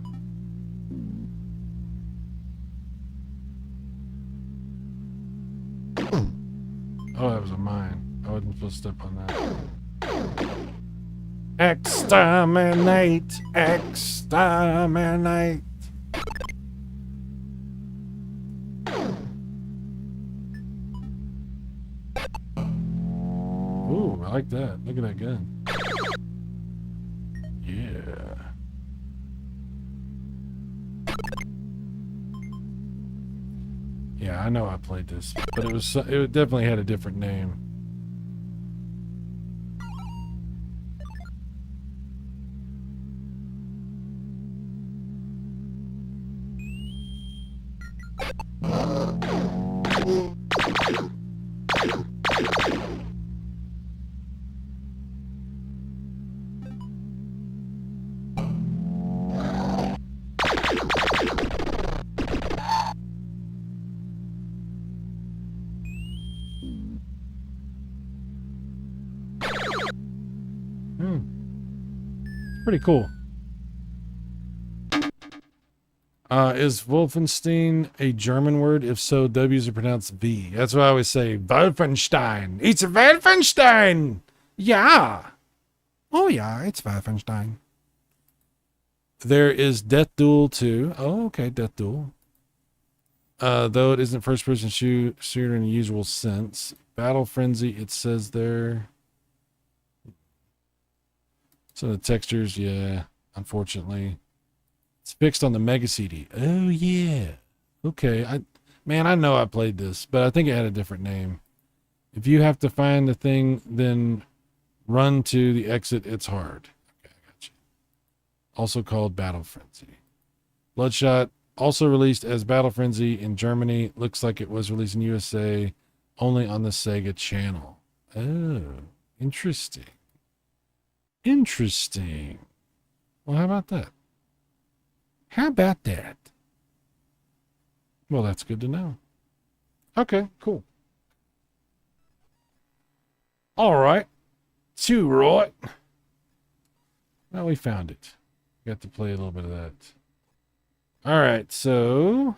Oh, that was a mine. I wasn't supposed to step on that. Exterminate! Exterminate! Ooh, I like that. Look at that gun. Yeah. Yeah, I know I played this, but it definitely had a different name. Pretty cool. Is Wolfenstein a German word? If so, W's are pronounced V. That's what I always say. Wolfenstein. It's Wolfenstein. Yeah. Oh yeah, it's Wolfenstein. There is Death Duel 2. Oh, okay, Death Duel. Though it isn't first-person shooter in the usual sense. Battle Frenzy, it says there. Some of the textures, yeah, unfortunately. It's fixed on the Mega CD. Oh, yeah. Okay. I know I played this, but I think it had a different name. If you have to find the thing, then run to the exit. It's hard. Okay, I got you. Also called Battle Frenzy. Bloodshot, also released as Battle Frenzy in Germany. Looks like it was released in USA only on the Sega channel. Oh, interesting. Interesting. Well, how about that? How about that? Well, that's good to know. Okay, cool. All right. Two, right? Well, we found it. Got to play a little bit of that. All right, so...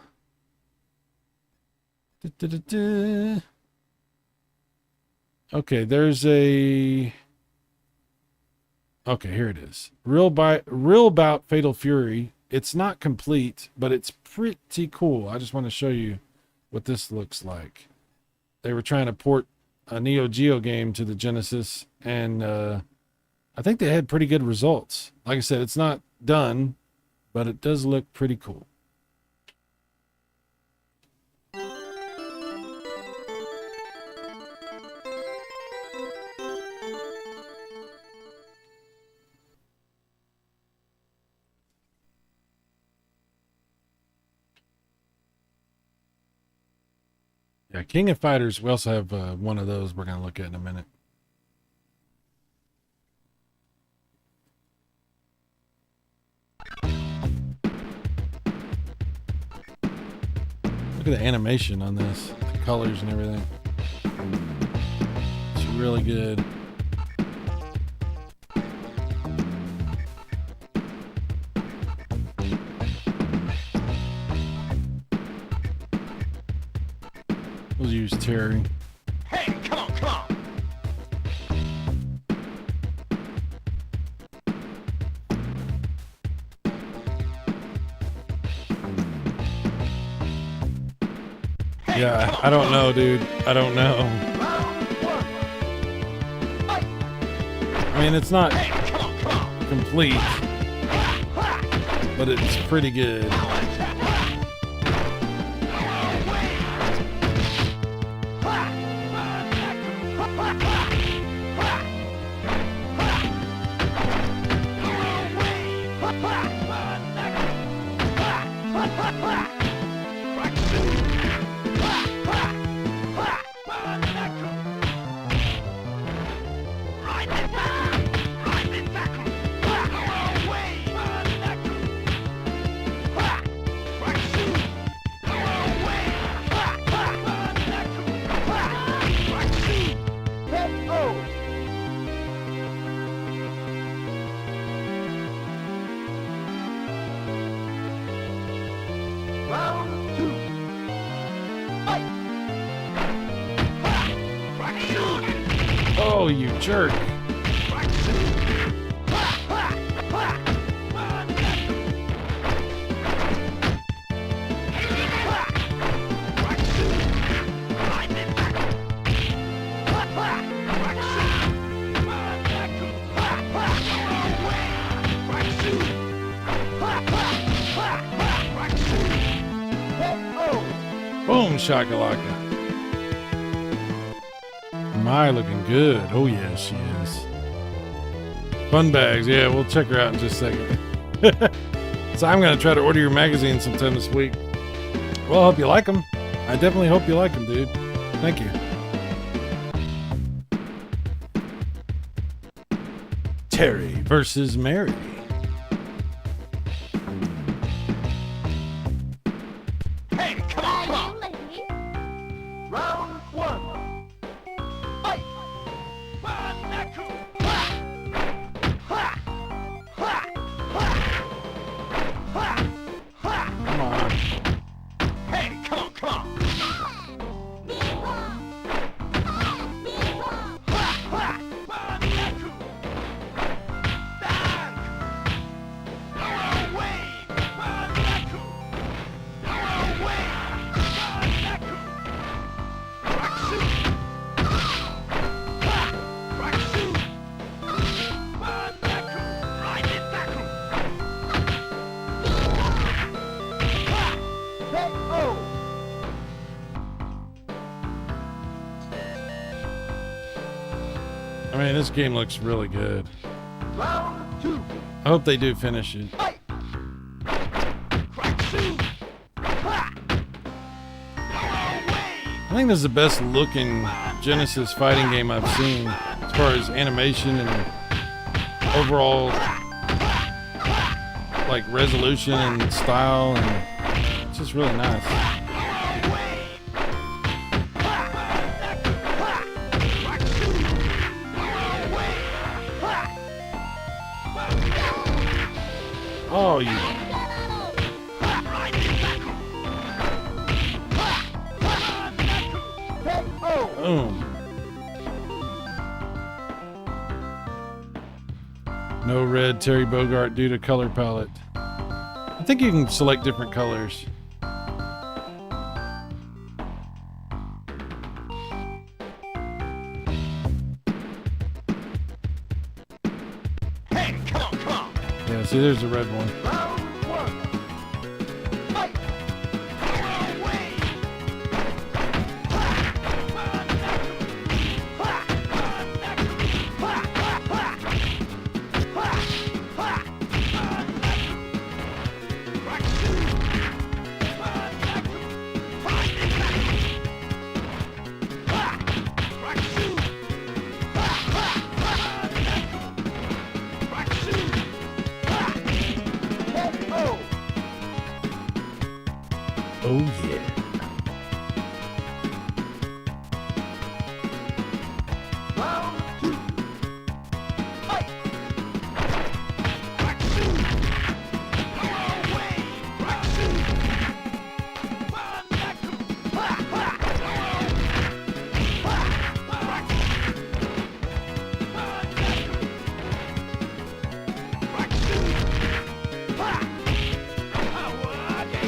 Okay, there's a... Okay, here it is. Real Bout Fatal Fury. It's not complete, but it's pretty cool. I just want to show you what this looks like. They were trying to port a Neo Geo game to the Genesis, and I think they had pretty good results. Like I said, it's not done, but it does look pretty cool. Yeah, King of Fighters. We also have one of those we're going to look at in a minute. Look at the animation on this, the colors and everything. It's really good. We'll use Terry. Hey, come on, come on. Yeah, I don't know, dude. I don't know. I mean, it's not complete, but it's pretty good. Oh, you jerk. Boom, shakalaka. My, looking good. Oh, yeah, she is. Fun bags. Yeah, we'll check her out in just a second. So I'm going to try to order your magazine sometime this week. Well, I hope you like them. I definitely hope you like them, dude. Thank you. Terry versus Mary. Hey, come on, come on. Round one. Fight. Come on. Hey, come on, come on. I mean, this game looks really good. Round two. I hope they do finish it. Fight. I think this is the best looking Genesis fighting game I've seen as far as animation and overall like resolution and style, and it's just really nice. Oh, you. Boom. No red Terry Bogard due to color palette. I think you can select different colors. Hey, come on, come on. Yeah, see, there's the red one. Round one. Fight.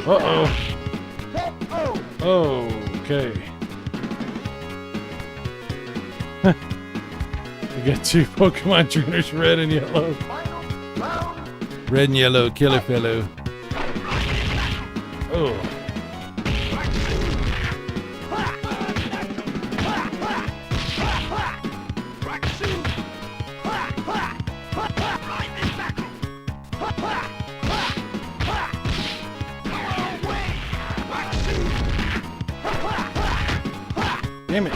Uh-oh. Oh. Okay. We got two Pokemon trainers, red and yellow. Final round. Red and yellow, killer fellow. Oh. Damn it.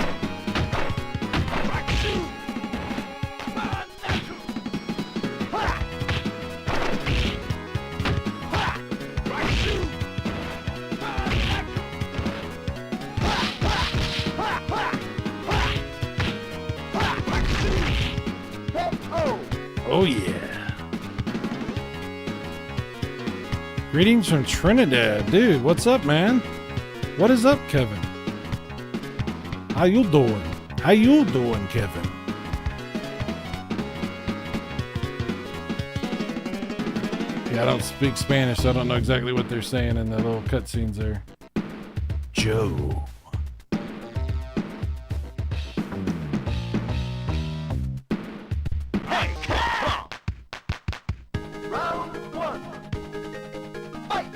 Oh yeah. Greetings from Trinidad. Dude, what's up, man? What is up, Kevin? How you doing? How you doing, Kevin? Yeah, I don't speak Spanish, so I don't know exactly what they're saying in the little cutscenes there. Joe. Hey, come on. Round one. Fight.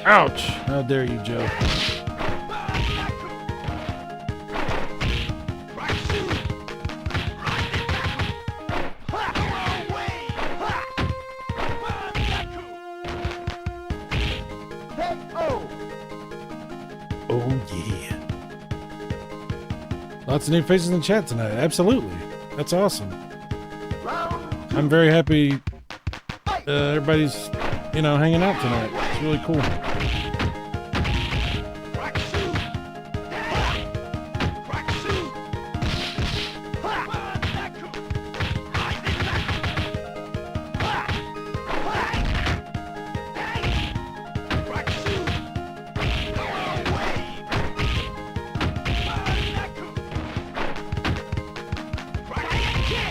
Ouch! How dare you, Joe? Oh yeah. Lots of new faces in the chat tonight. Absolutely. That's awesome. I'm very happy everybody's, hanging out tonight. It's really cool.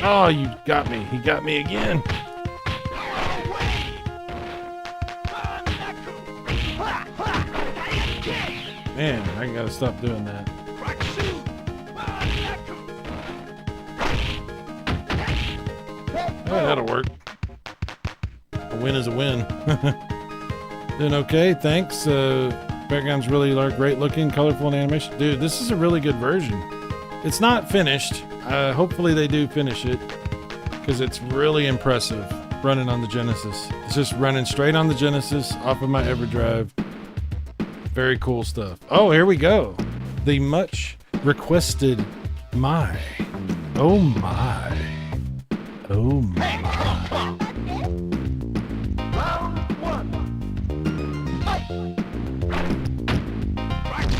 Oh, you got me. He got me again. Man, I gotta stop doing that. Oh, that'll work. A win is a win. Doing okay, thanks. Background's really great looking, colorful, and animation. Dude, this is a really good version. It's not finished. Hopefully they do finish it, because it's really impressive running on the Genesis. It's just running straight on the Genesis off of my EverDrive. Very cool stuff. Oh, here we go. The much requested my. Oh my. Oh my. Round one. Fight.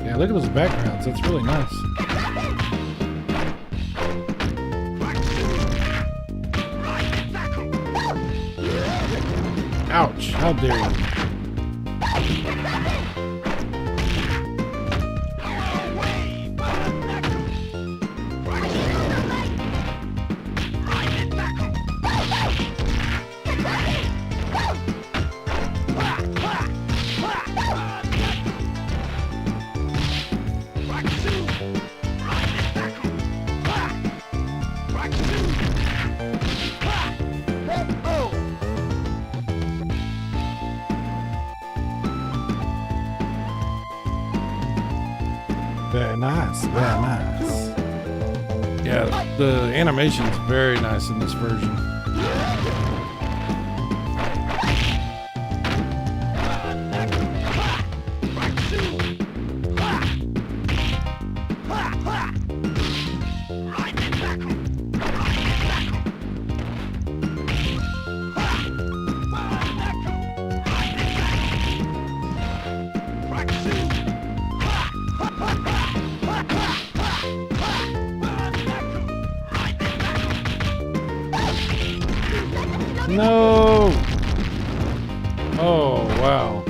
Yeah, look at those backgrounds. That's really nice. Ouch, how dare you. Very nice, very nice. Yeah, the animation's very nice in this version. No! Oh, wow.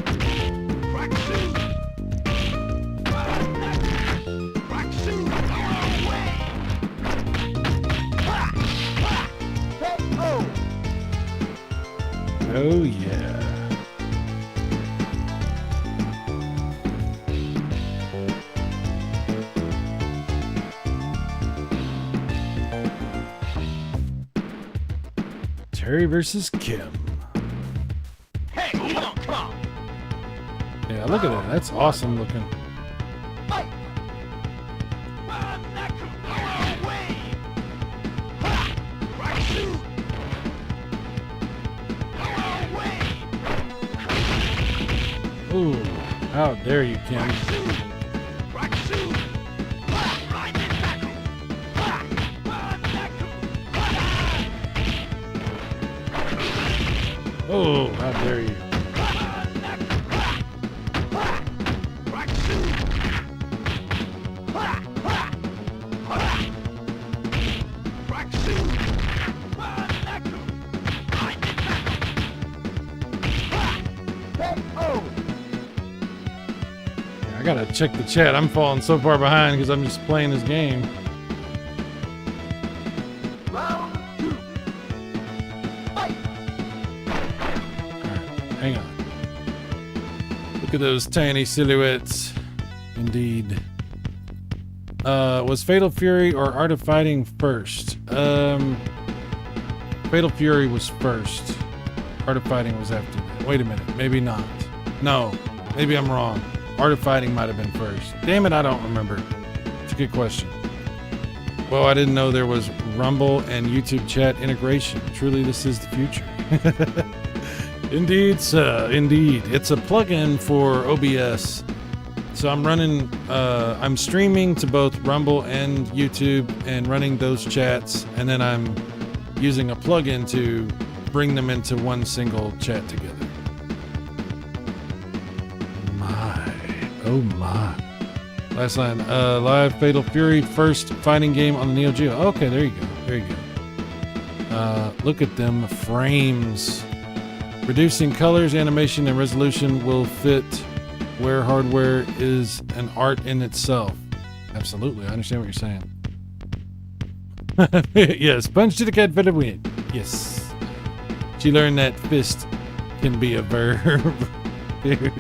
Oh, yeah. Terry versus Kim. Hey, come on. Yeah, look at that. That's awesome looking. Fight. Ooh, how dare you, Kim? Oh, how dare you? I gotta check the chat. I'm falling so far behind because I'm just playing this game. Round 2. Fight. Alright, hang on. Look at those tiny silhouettes. Indeed. Was Fatal Fury or Art of Fighting first? Fatal Fury was first. Art of Fighting was after that. Wait a minute, maybe not. No, maybe I'm wrong. Art of Fighting might have been first. Damn it, I don't remember. It's a good question. Well, I didn't know there was Rumble and YouTube chat integration. Truly, this is the future. Indeed, sir. Indeed. It's a plugin for OBS. So I'm streaming to both Rumble and YouTube and running those chats. And then I'm using a plugin to bring them into one single chat together. Oh my. Last line, live Fatal Fury, first fighting game on the Neo Geo. Okay, there you go. There you go. Look at them frames. Reducing colors, animation, and resolution will fit where hardware is an art in itself. Absolutely, I understand what you're saying. Yes, punch to the cat for the win. Yes. She learned that fist can be a verb. Dude.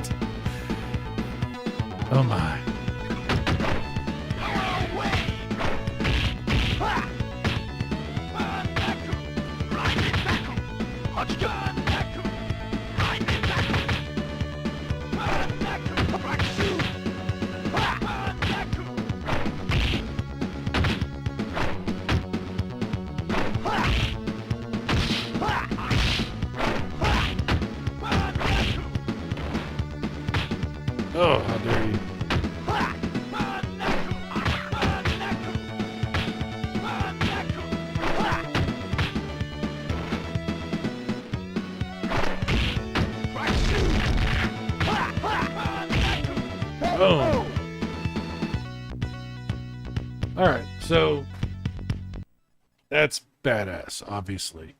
Oh my. Oh, how dare you. Boom. All right, so that's badass, obviously.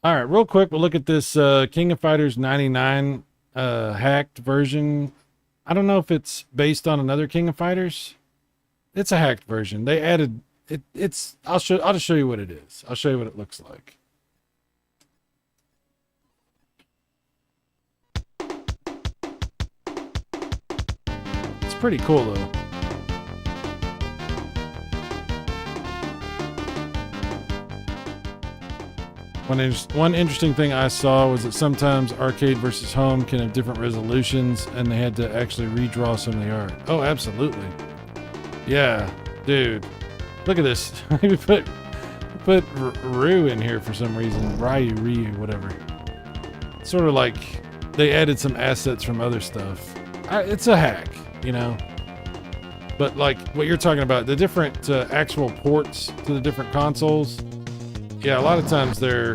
All right, real quick, we'll look at this King of Fighters 99 hacked version. I don't know if it's based on another King of Fighters. It's a hacked version. They added it. I'll just show you what it is. I'll show you what it looks like. It's pretty cool though. One interesting thing I saw was that sometimes arcade versus home can have different resolutions, and they had to actually redraw some of the art. Oh, absolutely. Yeah, dude. Look at this. We put Ryu in here for some reason. Ryu, whatever. Sort of like they added some assets from other stuff. It's a hack, you know. But like what you're talking about, the different actual ports to the different consoles. Yeah, a lot of times they're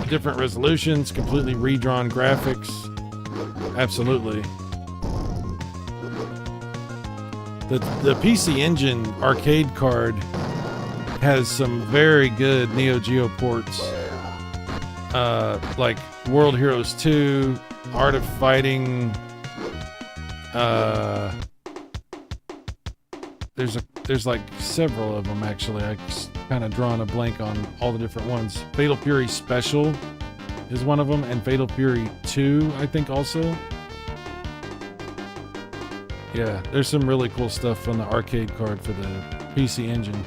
different resolutions, completely redrawn graphics. Absolutely. The PC Engine arcade card has some very good Neo Geo ports. like World Heroes 2, Art of Fighting. There's like several of them actually. I kind of drawing a blank on all the different ones. Fatal Fury Special is one of them, and Fatal Fury 2, I think also. Yeah, there's some really cool stuff on the arcade card for the PC Engine.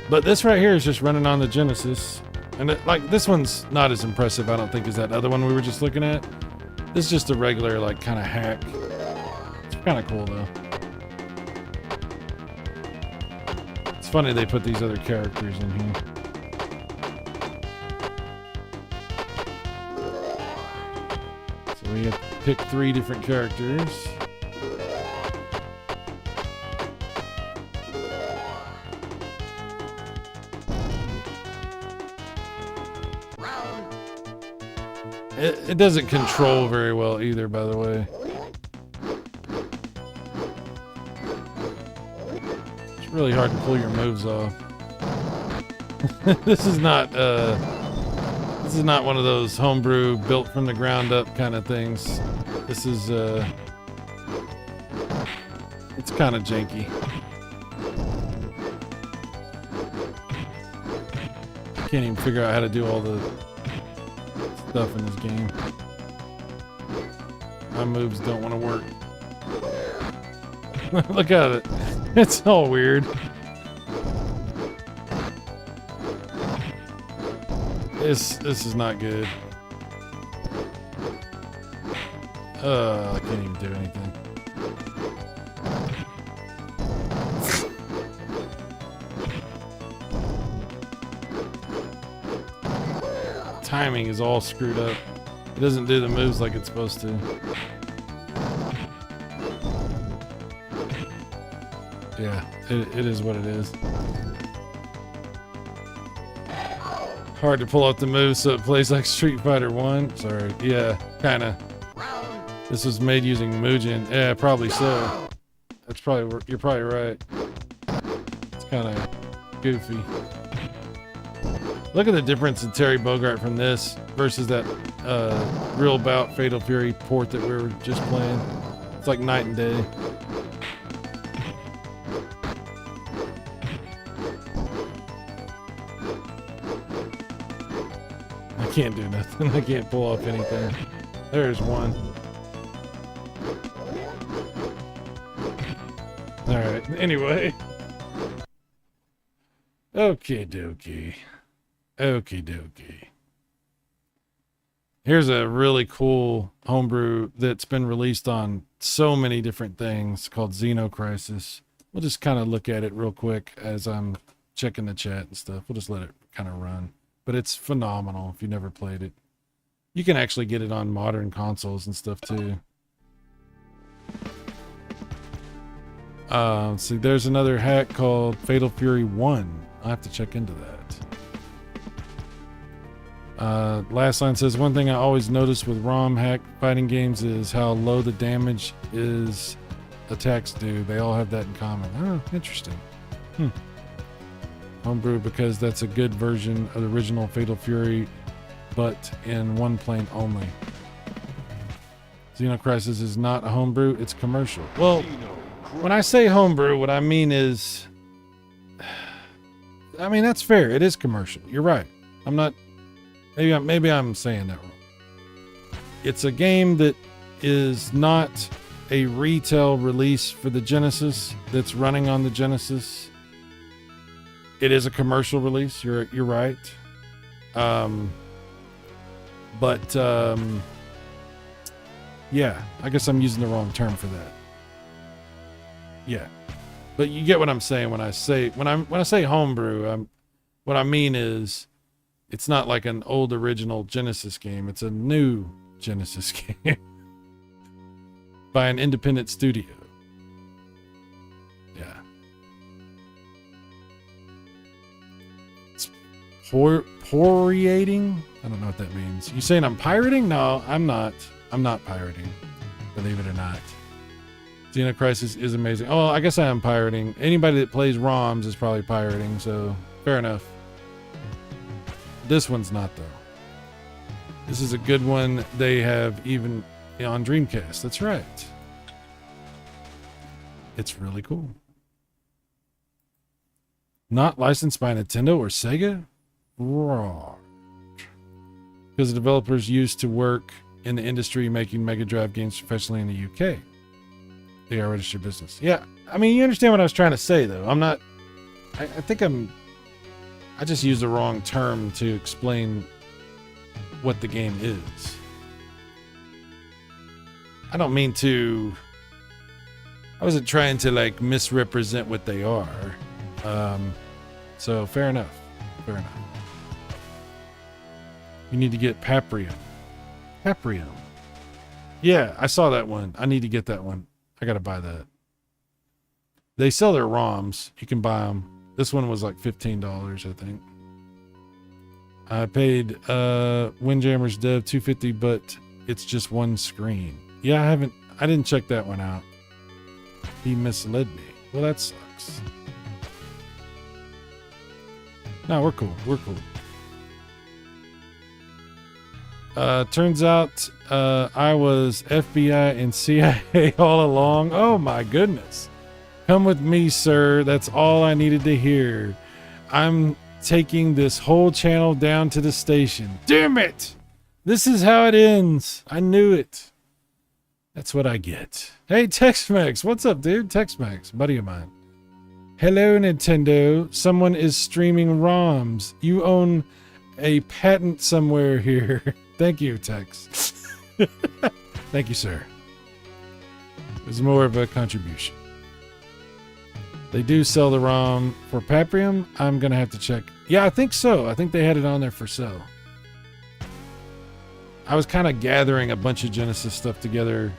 But this right here is just running on the Genesis. And like, this one's not as impressive, I don't think, as that other one we were just looking at. This is just a regular, like, kind of hack. It's kind of cool, though. It's funny they put these other characters in here. So we have to pick 3 different characters. It doesn't control very well either, by the way. It's really hard to pull your moves off. This is not one of those homebrew built from the ground up kind of things. This is it's kind of janky. I can't even figure out how to do all the stuff in this game. My moves don't want to work. Look at it. It's all weird. This is not good. I can't even do anything. Timing is all screwed up. It doesn't do the moves like it's supposed to. Yeah, it is what it is. Hard to pull out the moves so it plays like Street Fighter 1. Sorry. Yeah, kinda. This was made using Mugen. Yeah, probably so. That's probably, you're probably right. It's kinda goofy. Look at the difference in Terry Bogard from this versus that Real Bout Fatal Fury port that we were just playing. It's like night and day. I can't do nothing. I can't pull off anything. There's one. Alright, anyway. Okie dokie. Okie dokie. Here's a really cool homebrew that's been released on so many different things called Xeno Crisis. We'll just kind of look at it real quick as I'm checking the chat and stuff. We'll just let it kind of run. But it's phenomenal if you never played it. You can actually get it on modern consoles and stuff too. See, there's another hack called Fatal Fury 1. I'll have to check into that. Last line says, one thing I always notice with ROM hack fighting games is how low the damage is attacks do. They all have that in common. Oh, interesting. Homebrew because that's a good version of the original Fatal Fury, but in one plane only. Xeno Crisis is not a homebrew, it's commercial. Well, when I say homebrew, what I mean is, I mean, that's fair. It is commercial. You're right. I'm not, maybe I'm saying that wrong. It's a game that is not a retail release for the Genesis that's running on the Genesis. It is a commercial release. You're right. Yeah, I guess I'm using the wrong term for that. Yeah, but you get what I'm saying when I say homebrew. What I mean is, it's not like an old original Genesis game. It's a new Genesis game by an independent studio. Yeah. It's pirating? I don't know what that means. You saying I'm pirating? No, I'm not. I'm not pirating. Believe it or not. Xeno Crisis is amazing. Oh, I guess I am pirating. Anybody that plays ROMs is probably pirating, so fair enough. This one's not, though. This is a good one. They have even on Dreamcast. That's right. It's really cool. Not licensed by Nintendo or Sega? Right. Because the developers used to work in the industry making Mega Drive games professionally in the UK. They are registered business. Yeah, I mean, you understand what I was trying to say, though. I'm not... I just used the wrong term to explain what the game is. I don't mean to... I wasn't trying to, like, misrepresent what they are. So, fair enough. Fair enough. You need to get Paprium. Paprium. Yeah, I saw that one. I need to get that one. I gotta buy that. They sell their ROMs. You can buy them. This one was like $15, I think. I paid Windjammer's Dev $250, but it's just one screen. Yeah, I didn't check that one out. He misled me. Well, that sucks. No, we're cool. We're cool. Turns out I was FBI and CIA all along. Oh my goodness. Come with me, sir. That's all I needed to hear. I'm taking this whole channel down to the station. Damn it! This is how it ends. I knew it. That's what I get. Hey, Tex-Mex. What's up, dude? Tex-Mex, buddy of mine. Hello, Nintendo. Someone is streaming ROMs. You own a patent somewhere here. Thank you, Tex. Thank you, sir. It was more of a contribution. They do sell the ROM for Paprium. I'm going to have to check. Yeah, I think so. I think they had it on there for sale. I was kind of gathering a bunch of Genesis stuff together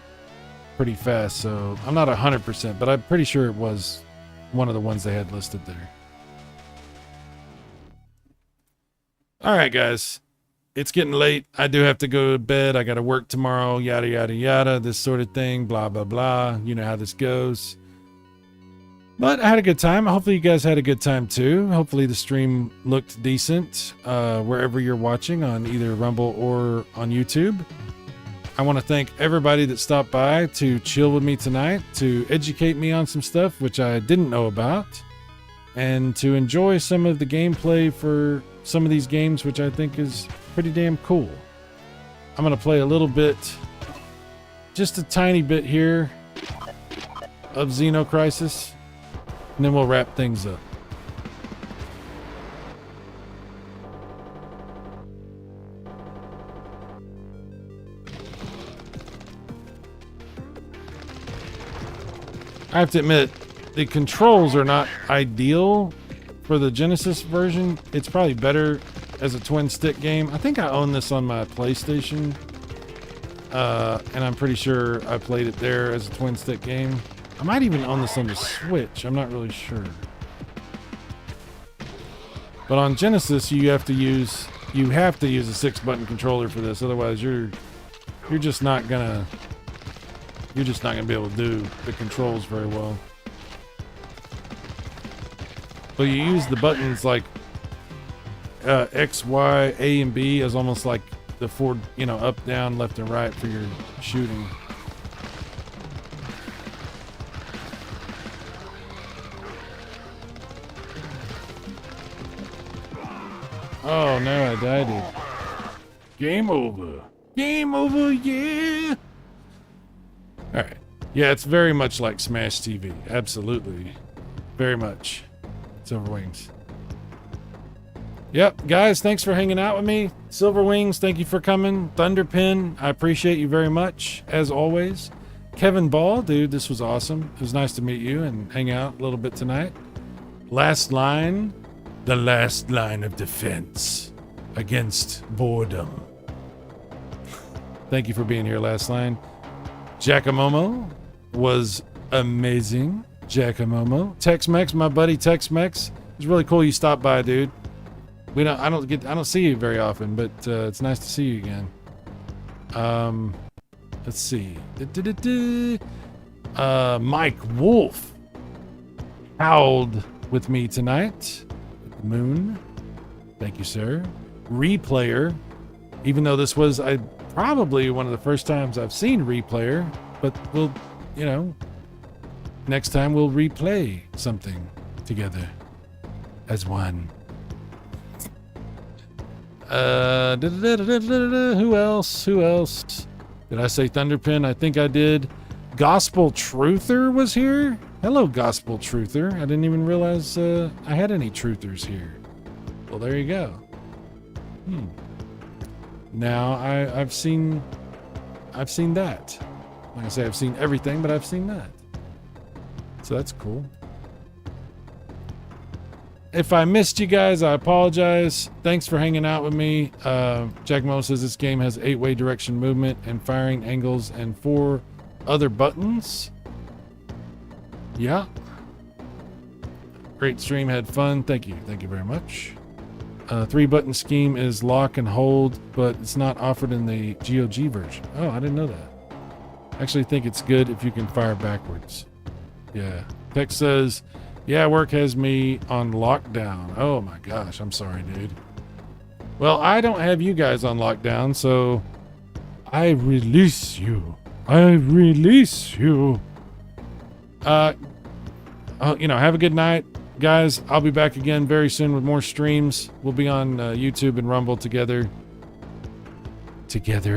pretty fast, so I'm not 100%, but I'm pretty sure it was one of the ones they had listed there. All right, guys. It's getting late. I do have to go to bed. I got to work tomorrow, yada, yada, yada, this sort of thing, blah, blah, blah. You know how this goes. But I had a good time. Hopefully you guys had a good time too. Hopefully the stream looked decent wherever you're watching on either Rumble or on YouTube. I want to thank everybody that stopped by to chill with me tonight, to educate me on some stuff which I didn't know about, and to enjoy some of the gameplay for some of these games, which I think is pretty damn cool. I'm going to play a little bit, just a tiny bit here of Xeno Crisis, and then we'll wrap things up. I have to admit, the controls are not ideal for the Genesis version. It's probably better as a twin stick game. I think I own this on my PlayStation, and I'm pretty sure I played it there as a twin stick game. I might even own this on the Switch. I'm not really sure. But on Genesis, you have to use a 6-button controller for this. Otherwise, you're just not gonna be able to do the controls very well. But you use the buttons like X, Y, A, and B as almost like the four, up, down, left, and right for your shooting. Oh no, I died. Game over. Game over, yeah. Alright. Yeah, it's very much like Smash TV. Absolutely. Very much. Silver Wings. Yep, guys, thanks for hanging out with me. Silver Wings, thank you for coming. Thunderpin, I appreciate you very much, as always. Kevin Ball, dude, this was awesome. It was nice to meet you and hang out a little bit tonight. Last line. The last line of defense against boredom. Thank you for being here, Last Line. Giacomo was amazing. Giacomo. Tex-Mex, my buddy Tex-Mex. It's really cool you stopped by, dude. I don't see you very often, but it's nice to see you again. Let's see. Mike Wolf howled with me tonight. Moon. Thank you, sir. Replayer, even though this was probably one of the first times I've seen Replayer, but we'll, you know, next time we'll replay something together as one. Who else? Did I say Thunderpin? I think I did. Gospel Truther was here. Hello, Gospel Truther. I didn't even realize I had any truthers here. Well, there you go. Now I've seen that. Like I say, I've seen everything, but I've seen that. So that's cool. If I missed you guys, I apologize. Thanks for hanging out with me. Jack Mo says this game has 8-way direction movement and firing angles and 4 other buttons. Yeah. Great stream, had fun. Thank you very much. 3-button scheme is lock and hold, but it's not offered in the GOG version. Oh, I didn't know that. I actually think it's good if you can fire backwards. Yeah. Tex says, yeah, work has me on lockdown. Oh my gosh, I'm sorry, dude. Well, I don't have you guys on lockdown, so I release you. You know, have a good night, guys. I'll be back again very soon with more streams. We'll be on YouTube and Rumble together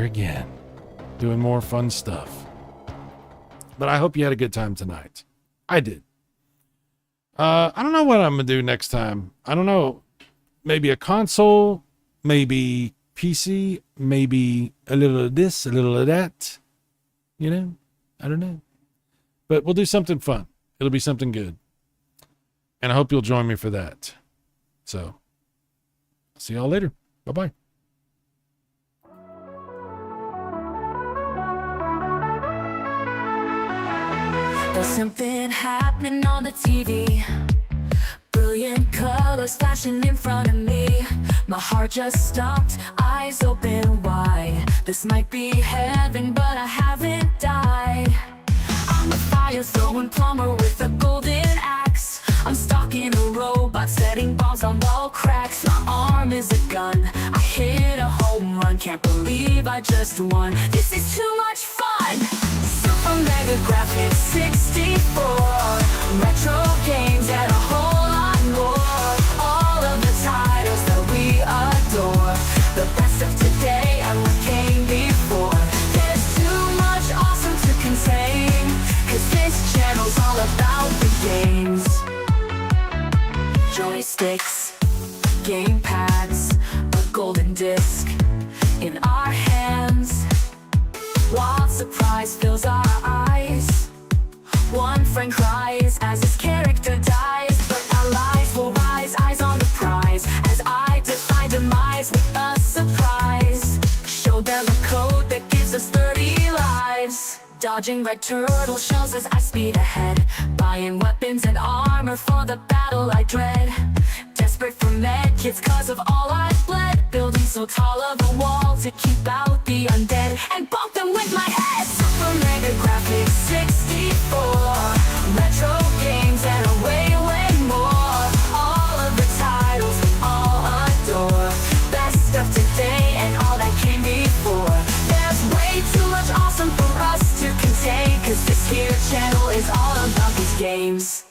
again, doing more fun stuff. But I hope you had a good time tonight. I did. I don't know what I'm gonna do next time. I don't know. Maybe a console, maybe PC, maybe a little of this, a little of that. You know, I don't know. But we'll do something fun. It'll be something good. And I hope you'll join me for that. So, see y'all later. Bye-bye. There's something happening on the TV. Brilliant colors flashing in front of me. My heart just stopped, eyes open wide. This might be heaven, but I haven't died. I'm a fire throwing plumber with a golden axe. I'm stalking a robot, setting bombs on wall cracks. My arm is a gun, I hit a home run. Can't believe I just won. This is too much fun. Super Mega Graphics 64 Retro games and a whole lot more. All of the titles that we adore. The best of today and what came before. There's too much awesome to contain, 'cause this channel's all about the games. Joysticks, game pads, a golden disc in our hands. Wild surprise fills our eyes. One friend cries as his character dies, but our lives will rise, eyes on the prize, as I defy demise with a surprise. Show them a code that gives us 30 lives. Dodging red turtle shells as I speed ahead. Buying weapons and armor for the battle I dread. Desperate for med kits 'cause of all I've bled. Building so tall of a wall to keep out the undead and bump them with my head. Super Mega Graphics 64 Retro games and a way more. All of the titles we all adore. Best of today and all that came before. There's way too much awesome for us to contain, 'cause this here channel is all about these games.